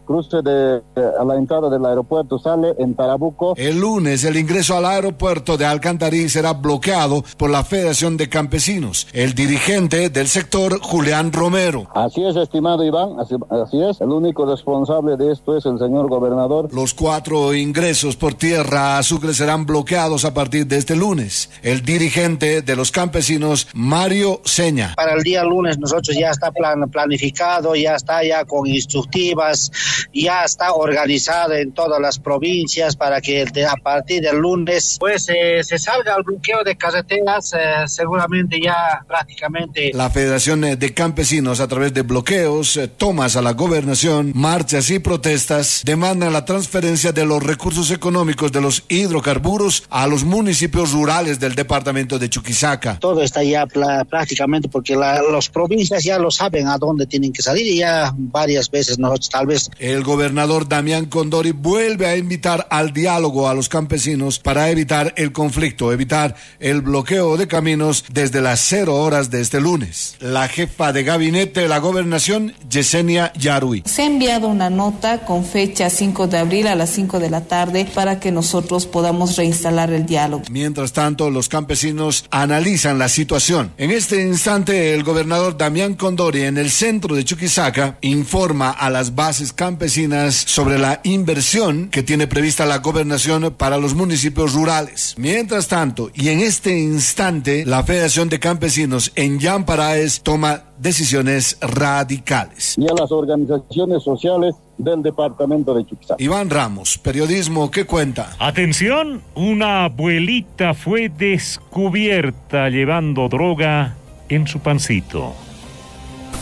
S8: a la entrada del aeropuerto sale en Tarabuco.
S6: El lunes el ingreso al aeropuerto de Alcantarí será bloqueado por la Federación de Campesinos. El dirigente del sector, Julián Romero.
S8: Así es, estimado Iván, así es. El único responsable de esto es el señor gobernador.
S6: Los 4 ingresos por tierra a Sucre serán bloqueados a partir de este lunes. El dirigente de los campesinos, Mario Seña.
S10: Para el día lunes nosotros ya está planificado, ya está con instructivas, ya está organizado en todas las provincias para que a partir del lunes pues se salga al bloqueo de carreteras, seguramente ya prácticamente.
S6: La Federación de Campesinos, a través de bloqueos, tomas a la gobernación, marchas y protestas, demandan la transferencia de los recursos económicos de los hidrocarburos a los municipios rurales del departamento de Chuquisaca.
S10: Todo está ya prácticamente porque las provincias ya lo saben a dónde tienen que salir y ya varias veces nosotros tal vez.
S6: El gobernador Damián Condori vuelve a invitar al diálogo a los campesinos para evitar el conflicto, evitar el bloqueo de caminos desde las 0 horas de este lunes. La jefa de gabinete de la gobernación, Yesenia Yarui.
S11: Se ha enviado una nota con fecha 5 de abril a las 5 de la tarde para que nosotros podamos reinstalar el diálogo.
S6: Mientras tanto, los campesinos analizan la situación. En este instante, el gobernador Damián Condori, en el centro de Chuquisaca, informa a las bases campesinas sobre la inversión que tiene prevista la gobernación para los municipios rurales. Mientras tanto, y en este instante, la Federación de Campesinos en Yamparaes toma decisiones radicales.
S8: Y a las organizaciones sociales del departamento de Chuquisaca.
S6: Iván Ramos, periodismo que cuenta.
S2: Atención, una abuelita fue descubierta llevando droga en su pancito.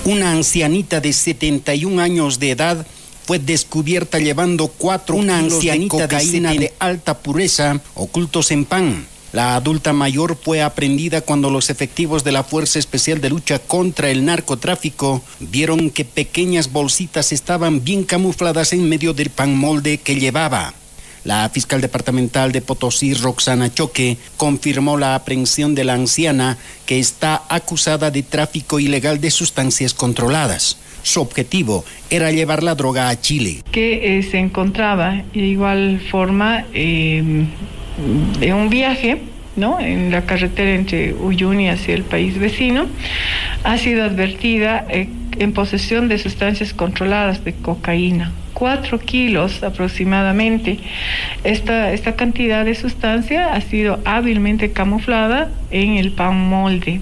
S23: Una ancianita de 71 años de edad fue descubierta llevando 4 kilos de cocaína de alta pureza ocultos en pan. La adulta mayor fue aprehendida cuando los efectivos de la Fuerza Especial de Lucha contra el Narcotráfico vieron que pequeñas bolsitas estaban bien camufladas en medio del pan molde que llevaba. La fiscal departamental de Potosí, Roxana Choque, confirmó la aprehensión de la anciana que está acusada de tráfico ilegal de sustancias controladas. Su objetivo era llevar la droga a Chile.
S13: Que se encontraba de igual forma de un viaje, ¿no?, en la carretera entre Uyuni hacia el país vecino, ha sido advertida en posesión de sustancias controladas de cocaína, 4 kilos aproximadamente. Esta cantidad de sustancia ha sido hábilmente camuflada en el pan molde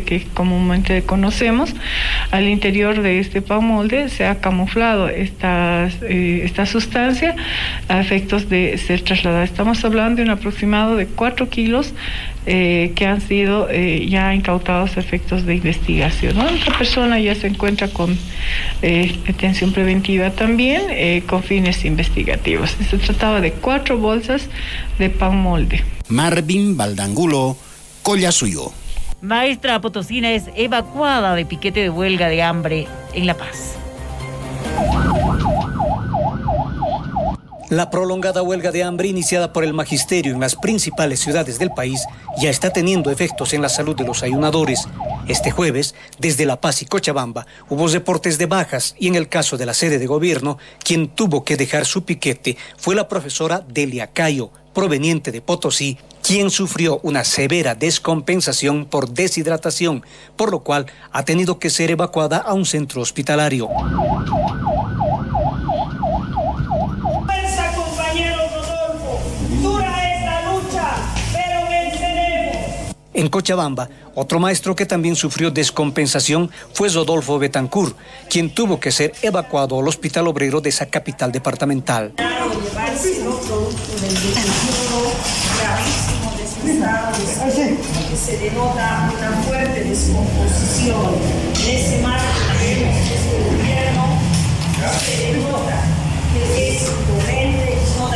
S13: que comúnmente conocemos. Al interior de este pan molde se ha camuflado esta sustancia a efectos de ser trasladada. Estamos hablando de un aproximado de 4 kilos que han sido ya incautados a efectos de investigación, ¿no? Otra persona ya se encuentra con detención preventiva también con fines investigativos. Se trataba de 4 bolsas de pan molde.
S23: Marvin Valdangulo, Collasuyo.
S3: Maestra potosina es evacuada de piquete de huelga de hambre en La Paz.
S24: La prolongada huelga de hambre iniciada por el magisterio en las principales ciudades del país ya está teniendo efectos en la salud de los ayunadores. Este jueves, desde La Paz y Cochabamba, hubo reportes de bajas y en el caso de la sede de gobierno, quien tuvo que dejar su piquete fue la profesora Delia Cayo, proveniente de Potosí, quien sufrió una severa descompensación por deshidratación, por lo cual ha tenido que ser evacuada a un centro hospitalario. En Cochabamba, otro maestro que también sufrió descompensación fue Rodolfo Betancourt, quien tuvo que ser evacuado al Hospital Obrero de esa capital departamental.
S14: Se denota una fuerte descomposición. En ese marco tenemos que este gobierno se denota que es imponente y no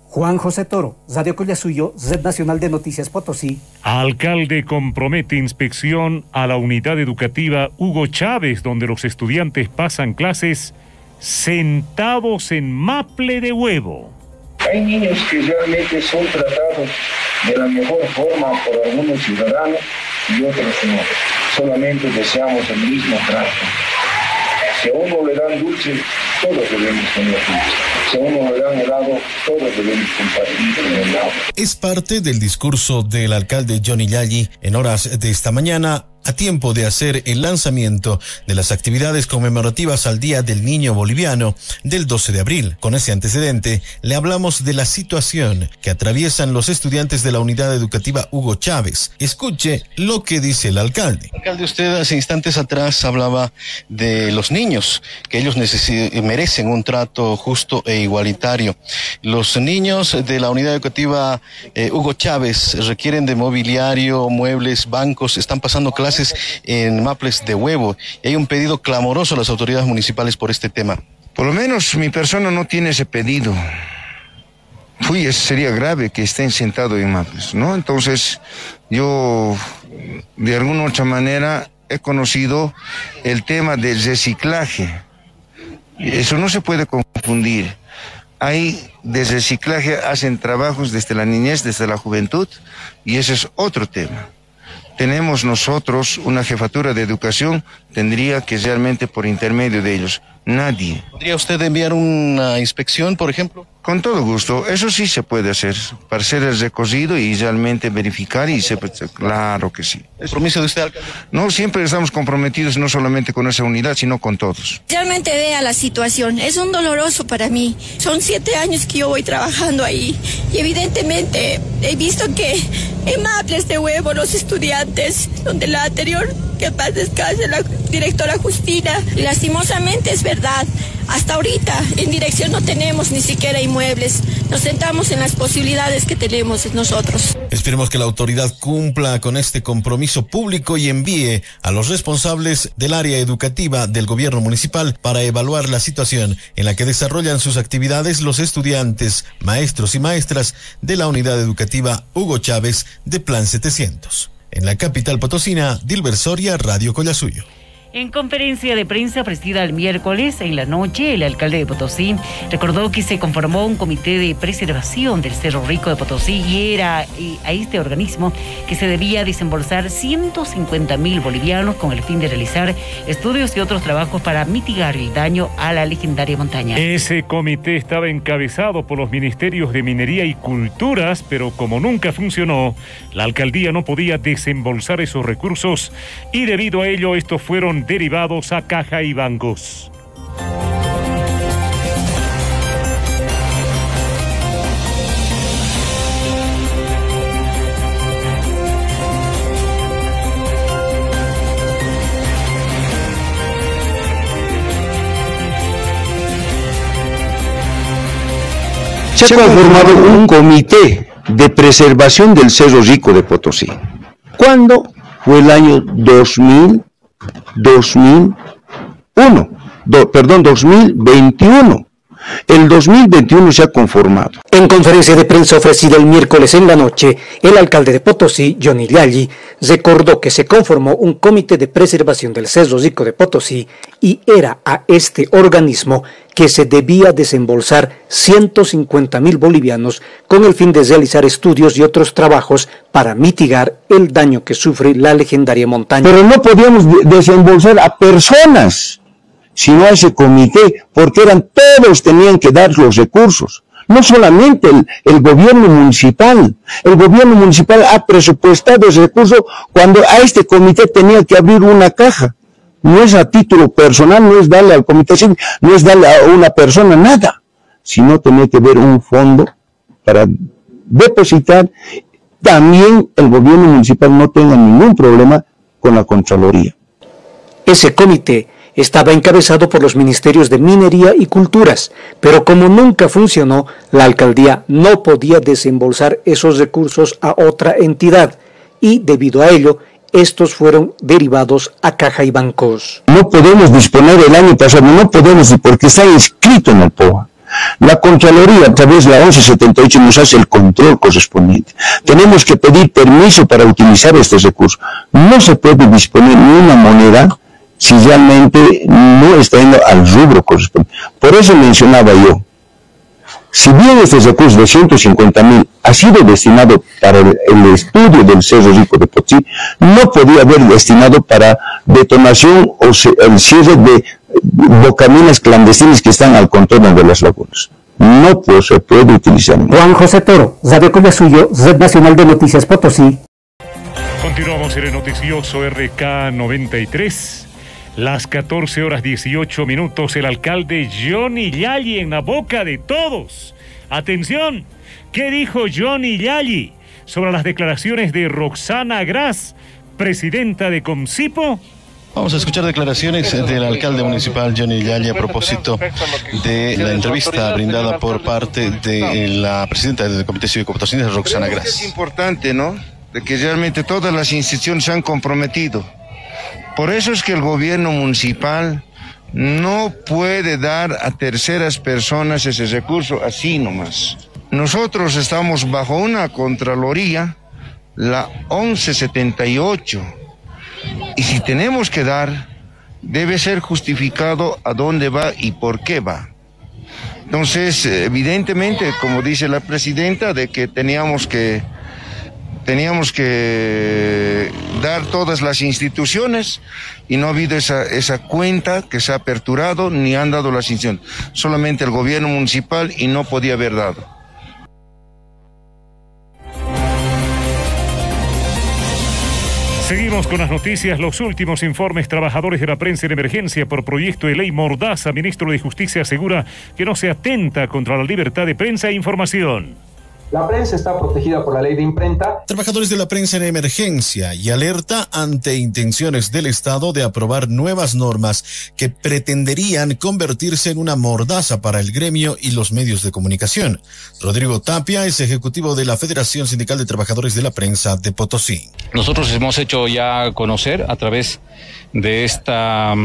S24: Juan José Toro, Radio Collasuyo, Red Nacional de Noticias Potosí.
S2: Alcalde compromete inspección a la unidad educativa Hugo Chávez, donde los estudiantes pasan clases sentados en maple de huevo.
S19: Hay niños que realmente son tratados de la mejor forma por algunos ciudadanos y otros no. Solamente deseamos el mismo trato. Si a uno le dan dulce, todos debemos tener dulce. Si a uno le dan helado, todos debemos compartir el helado.
S15: Es parte del discurso del alcalde Johnny Yalli en horas de esta mañana, a tiempo de hacer el lanzamiento de las actividades conmemorativas al Día del Niño Boliviano del 12 de abril. Con ese antecedente, le hablamos de la situación que atraviesan los estudiantes de la unidad educativa Hugo Chávez. Escuche lo que dice el alcalde.
S16: Alcalde, usted hace instantes atrás hablaba de los niños, que ellos merecen un trato justo e igualitario. Los niños de la unidad educativa Hugo Chávez requieren de mobiliario, muebles, bancos, están pasando clases en maples de huevo y hay un pedido clamoroso a las autoridades municipales por este tema.
S19: Por lo menos mi persona no tiene ese pedido. Sería grave que estén sentados en maples, ¿no? Entonces, yo de alguna otra manera he conocido el tema del reciclaje. Eso no se puede confundir. Hay de reciclaje, hacen trabajos desde la niñez, desde la juventud, y ese es otro tema. Tenemos nosotros una jefatura de educación, tendría que realmente por intermedio de ellos, nadie.
S16: ¿Podría usted enviar una inspección, por ejemplo?
S19: Con todo gusto, eso sí se puede hacer, para hacer el recorrido y realmente verificar claro que sí.
S16: ¿El compromiso de usted, alcalde?
S19: No, siempre estamos comprometidos no solamente con esa unidad, sino con todos.
S17: Realmente vea la situación, es un doloroso para mí. Son 7 años que yo voy trabajando ahí y evidentemente he visto que en maples de huevo los estudiantes, donde la anterior, que paz descanse, la directora Justina, y lastimosamente es verdad, hasta ahorita en dirección no tenemos ni siquiera inmuebles, nos sentamos en las posibilidades que tenemos nosotros.
S15: Esperemos que la autoridad cumpla con este compromiso público y envíe a los responsables del área educativa del gobierno municipal para evaluar la situación en la que desarrollan sus actividades los estudiantes, maestros y maestras de la unidad educativa Hugo Chávez de Plan 700. En la capital potosina, Dilber Soria, Radio Collasuyo.
S3: En conferencia de prensa ofrecida el miércoles en la noche, el alcalde de Potosí recordó que se conformó un comité de preservación del Cerro Rico de Potosí y era a este organismo que se debía desembolsar 150.000 bolivianos con el fin de realizar estudios y otros trabajos para mitigar el daño a la legendaria montaña.
S2: Ese comité estaba encabezado por los ministerios de Minería y Culturas, pero como nunca funcionó, la alcaldía no podía desembolsar esos recursos y debido a ello estos fueron derivados a caja y bancos.
S25: Se ha conformado un comité de preservación del Cerro Rico de Potosí.
S19: ¿Cuándo? Fue el año 2021. El 2021 se ha conformado.
S24: En conferencia de prensa ofrecida el miércoles en la noche, el alcalde de Potosí, Johnny Yalli, recordó que se conformó un comité de preservación del Cerro Rico de Potosí y era a este organismo que se debía desembolsar 150.000 bolivianos con el fin de realizar estudios y otros trabajos para mitigar el daño que sufre la legendaria montaña.
S19: Pero no podíamos desembolsar a personas, sino a ese comité, porque todos tenían que dar los recursos. No solamente el gobierno municipal. El gobierno municipal ha presupuestado ese recurso cuando a este comité tenía que abrir una caja. No es a título personal, no es darle al comité civil, no es darle a una persona nada, sino tenía que haber un fondo para depositar. También el gobierno municipal no tenga ningún problema con la Contraloría.
S24: Ese comité estaba encabezado por los ministerios de Minería y Culturas, pero como nunca funcionó, la alcaldía no podía desembolsar esos recursos a otra entidad y, debido a ello, estos fueron derivados a Caja y Bancos.
S19: No podemos disponer el año pasado, no podemos, porque está inscrito en el POA. La Contraloría, a través de la 1178, nos hace el control correspondiente. Tenemos que pedir permiso para utilizar este recurso. No se puede disponer ni una moneda si realmente no está yendo al rubro correspondiente. Por eso mencionaba yo, si bien este recurso de 150.000 ha sido destinado para el estudio del Cerro Rico de Potosí, no podía haber destinado para detonación o el cierre de bocaminas clandestinas que están al contorno de las lagunas. No se puede utilizar.
S24: Juan José Toro, Radio Collasuyo, Red Nacional de Noticias Potosí.
S2: Continuamos en el noticioso RK 93. Las 14:18, el alcalde Johnny Yalli en la boca de todos. Atención, ¿qué dijo Johnny Yalli sobre las declaraciones de Roxana Gras, presidenta de Comcipo?
S16: Vamos a escuchar declaraciones del alcalde municipal Johnny Yalli a propósito de la entrevista brindada por parte de la presidenta del Comité Cívico Potosino, Roxana Gras.
S1: Es importante, ¿no?, de que realmente todas las instituciones se han comprometido. Por eso es que el gobierno municipal no puede dar a terceras personas ese recurso así nomás. Nosotros estamos bajo una Contraloría, la 1178, y si tenemos que dar, debe ser justificado a dónde va y por qué va. Entonces, evidentemente, como dice la presidenta, de que teníamos que dar todas las instituciones y no ha habido esa cuenta que se ha aperturado ni han dado las instituciones, solamente el gobierno municipal y no podía haber dado.
S2: Seguimos con las noticias, los últimos informes. Trabajadores de la prensa en emergencia por proyecto de ley Mordaza. Ministro de Justicia asegura que no se atenta contra la libertad de prensa e información.
S4: La prensa está protegida por la ley de imprenta.
S15: Trabajadores de la prensa en emergencia y alerta ante intenciones del Estado de aprobar nuevas normas que pretenderían convertirse en una mordaza para el gremio y los medios de comunicación. Rodrigo Tapia es ejecutivo de la Federación Sindical de Trabajadores de la Prensa de Potosí.
S12: Nosotros hemos hecho ya conocer a través de esta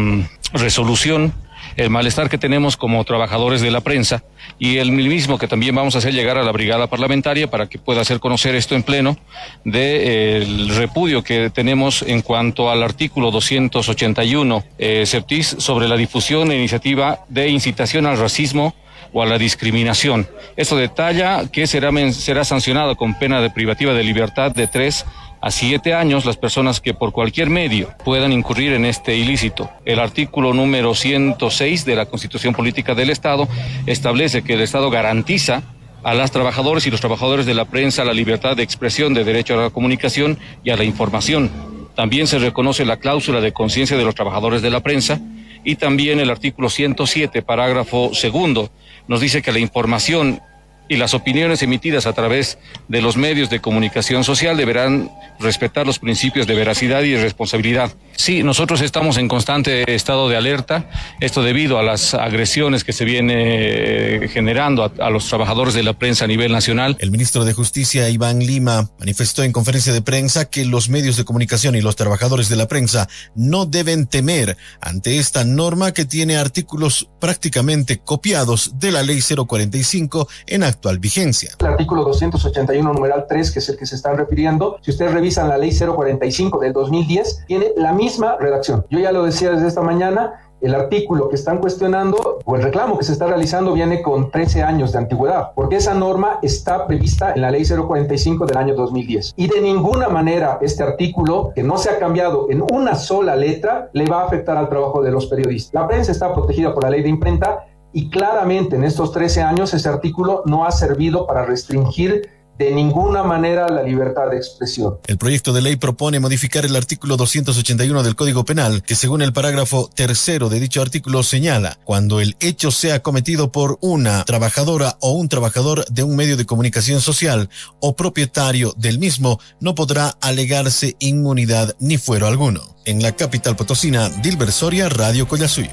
S12: resolución el malestar que tenemos como trabajadores de la prensa y el mismo que también vamos a hacer llegar a la brigada parlamentaria para que pueda hacer conocer esto en pleno del repudio que tenemos en cuanto al artículo 281 septis sobre la difusión e iniciativa de incitación al racismo o a la discriminación. Esto detalla que será sancionado con pena de privativa de libertad de 3 a 7 años las personas que por cualquier medio puedan incurrir en este ilícito. El artículo número 106 de la Constitución Política del Estado establece que el Estado garantiza a las trabajadoras y los trabajadores de la prensa la libertad de expresión, de derecho a la comunicación y a la información. También se reconoce la cláusula de conciencia de los trabajadores de la prensa y también el artículo 107, parágrafo segundo, nos dice que la información y las opiniones emitidas a través de los medios de comunicación social deberán respetar los principios de veracidad y responsabilidad. Sí, nosotros estamos en constante estado de alerta, esto debido a las agresiones que se viene generando a los trabajadores de la prensa a nivel nacional.
S15: El ministro de Justicia, Iván Lima, manifestó en conferencia de prensa que los medios de comunicación y los trabajadores de la prensa no deben temer ante esta norma que tiene artículos prácticamente copiados de la Ley 045 en actual vigencia.
S4: El artículo 281, numeral 3, que es el que se están refiriendo, si ustedes revisan la Ley 045 del 2010, tiene la misma redacción. Yo ya lo decía desde esta mañana, el artículo que están cuestionando o el reclamo que se está realizando viene con 13 años de antigüedad, porque esa norma está prevista en la Ley 045 del año 2010. Y de ninguna manera este artículo, que no se ha cambiado en una sola letra, le va a afectar al trabajo de los periodistas. La prensa está protegida por la Ley de Imprenta y claramente en estos 13 años ese artículo no ha servido para restringir de ninguna manera la libertad de expresión.
S15: El proyecto de ley propone modificar el artículo 281 del Código Penal, que según el parágrafo 3º de dicho artículo señala, cuando el hecho sea cometido por una trabajadora o un trabajador de un medio de comunicación social o propietario del mismo, no podrá alegarse inmunidad ni fuero alguno. En la capital potosina, Dilber Soria, Radio Collasuyo.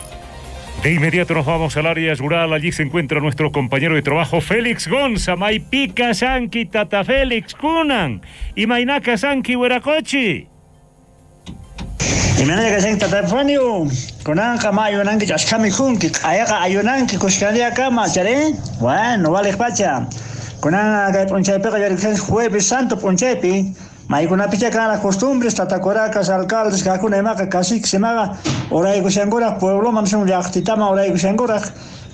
S2: De inmediato nos vamos al área rural. Allí se encuentra nuestro compañero de trabajo Félix Gonza. Maipika Sanki Tata Félix Kunan y Mainaka Sanki Hueracochi.
S5: Y Mainaka Sanki Tata Fanio Kunan Kama Ayunanki Chashkami Kunki Ayaka Ayunanki Kushkandia Kama Chare. Bueno, vale pacha. Kunan Ponchaipe Kayarixen Jueves Santo Ponchaipe. Maikuna picha las costumbres, tatacoracas, alcaldes, kakuna casi que se maga, orai gushangora, pueblo, mamsum yachtitama, orai gushangora,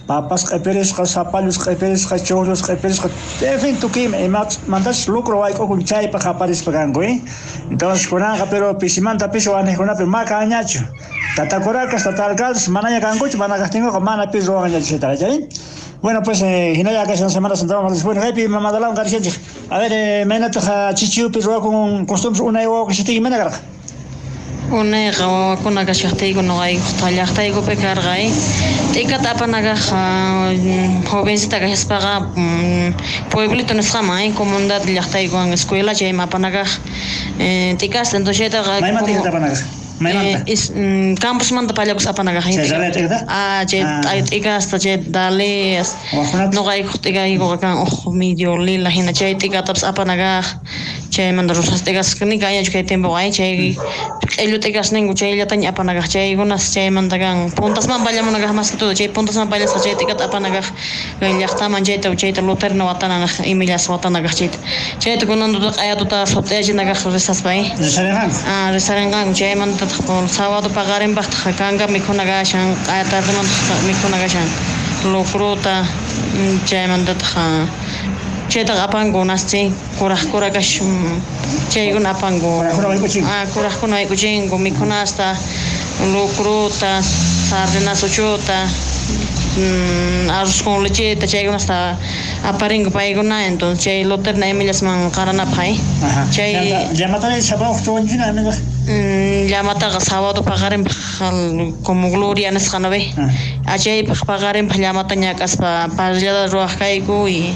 S5: papas, caperes, zapallos, caperes, cachorros, caperes, en fin, tu kim, mandas lucro, hay con chay para japares pagango, entonces, con anga, pero pisimanta piso, anejona, pero maca añacho, tatacoracas, tatalcaldes, manaya canguch, managastingo, con mana piso, añacho, Bueno, pues, Hinaya, que es una semana sentada más después, Happy, mamá de la García. A ver, Menata, Chichu, Pirro, con costumbres, una y que se tiene Menagar.
S18: Una con la Gashati, con no hay Talata y Copecargai. Take a tapanaga, jovencita que es para Pueblito en Sama, comandad de Yachtai con escuela, Jema Panaga. Ticas, entonces, campus manda para los apanaga. Ika hasta dale no hay medio lila hina chay tika taps apanaga chay manda rusas tigas ni kaya que tiempo hay chay ello tigas ningu chay ya tanya apanaga chay gunas chay mandagan puntas man vaya monaga más que todo chay puntas man vaya chay tika apanaga ya está man chay te loter no watana imilas watana chay chay tu kunando ayatu ta sote jinaga rusas bai resarangan chay manda sábado pagar en Bajacanga, Mikonagashan, Ayatarman, Mikonagashan, Locruta, Jamandatha, Cheta Apango, Nasti, Kurakash, Chegun Apango, Kurakuna Kuchingo, Mikonasta, Locruta, Sardina Sochota, Arroz con leche, Chegun hasta Aparingo Paigona, entonces Chay Loter Nemilas Man Karanapai, Chay
S5: Yamata is about to
S18: Llamata sábado pagar en como Gloria en Escanabe. Allí pagar en Llamataña Caspa, Payada Roajaiku y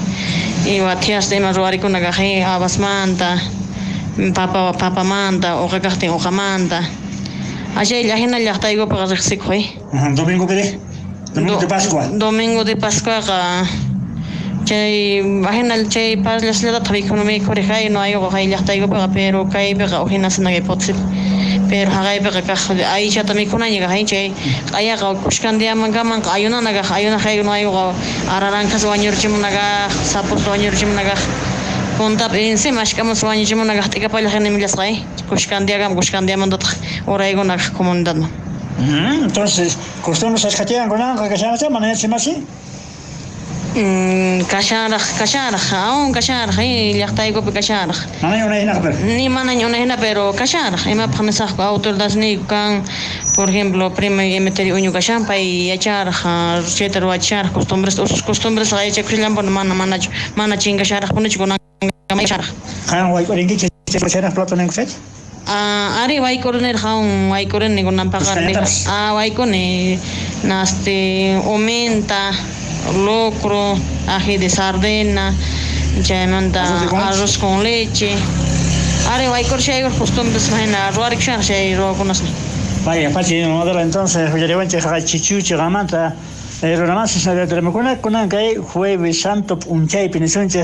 S18: Batias de Maruarico Nagaje, Abasmanta, Papa Manta, o Recarte o Jamanta. Allí la gente ya está igual para Rexicue.
S5: Domingo de Pascua.
S18: Domingo de Pascua. Chay imagina chay pas la ciudad también económico correcta y no hay ojo ahí ya está igual para pero cae pega o hina sana que potse pero haga pega caja ahí ya también con año ahí chay ahí haga buscan dia mangaman hay una hay no hay ojo araranca suañor chimunaga sapor suañor chimunaga conta pense más como suañor chimunaga te capaz la gente milas ahí buscan dia mandat ora ego na comunidad.
S5: Entonces costumbres escatean con algo que se llama manera así.
S18: Kasharaj, aún Kasharaj, y ya está ahí con Kasharaj. Ni mana pero Kasharaj, y me pasa con autoridades ni con, por ejemplo, primero meter uño Kashampa y echar, cheter o echar costumbres, sus costumbres la echa crilan por mana chinga Kasharaj, pone chico na Kasharaj.
S5: Guay, por aquí se Kasharaj plato en fet.
S18: Ari vai corner jaun vai corner con pagar. Vai con naste aumenta locro, ají de sardina, chaymanta arroz con leche. Ahora hay corchegos costumbres imagina roar que se ro con así.
S5: Vaya, pachi, modelo entonces, yo le voy a echar chichuchi, gamanta. Pero nada más se me cuenta con que jueves santo un chay pinisunche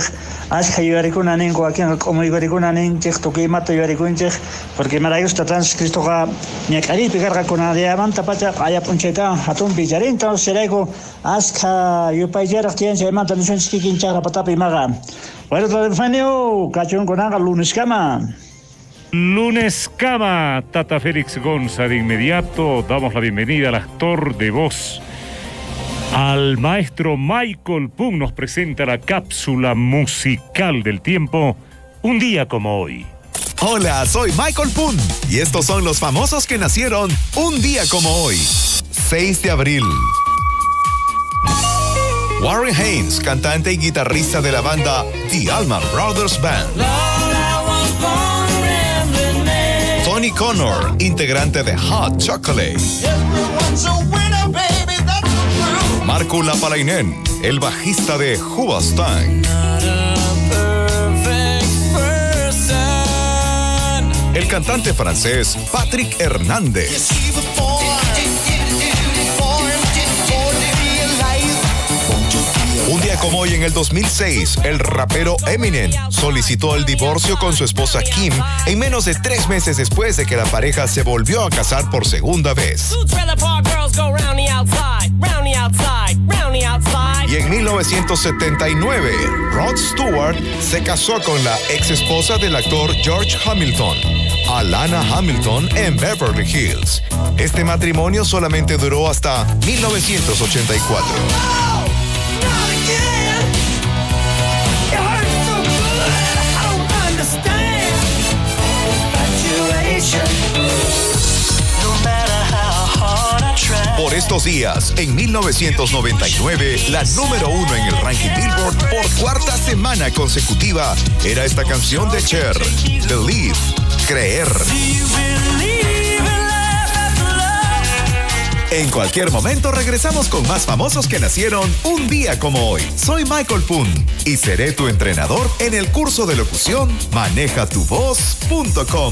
S5: haz hayaricuna nengo aquí como ibaricuna nenche toque mato ibaricunche porque me gusta trans Cristo ga ni cari picar con la diamanta pacha haya puncheta hatun bijarin entonces serego haz yo payera quien se mata no sé si quinchara patapi maga. Bueno, todo fanio cachón con haga lunes cama.
S2: Lunes Cama, Tata Félix Gonza. De inmediato damos la bienvenida al actor de voz. Al maestro Michael Pung nos presenta la cápsula musical del tiempo, un día como hoy.
S7: Hola, soy Michael Pung y estos son los famosos que nacieron un día como hoy, 6 de abril. Warren Haynes, cantante y guitarrista de la banda The Allman Brothers Band. Tony Connor, integrante de Hot Chocolate. Marco Lapalainen, el bajista de Hoobastank. El cantante francés Patrick Hernández. Un día como hoy en el 2006, el rapero Eminem solicitó el divorcio con su esposa Kim en menos de 3 meses después de que la pareja se volvió a casar por segunda vez. Y en 1979, Rod Stewart se casó con la ex esposa del actor George Hamilton, Alana Hamilton, en Beverly Hills. Este matrimonio solamente duró hasta 1984. Por estos días, en 1999, la número 1 en el ranking Billboard por 4ª semana consecutiva era esta canción de Cher, Believe, Creer. En cualquier momento regresamos con más famosos que nacieron un día como hoy. Soy Michael Pung y seré tu entrenador en el curso de locución manejatuvoz.com.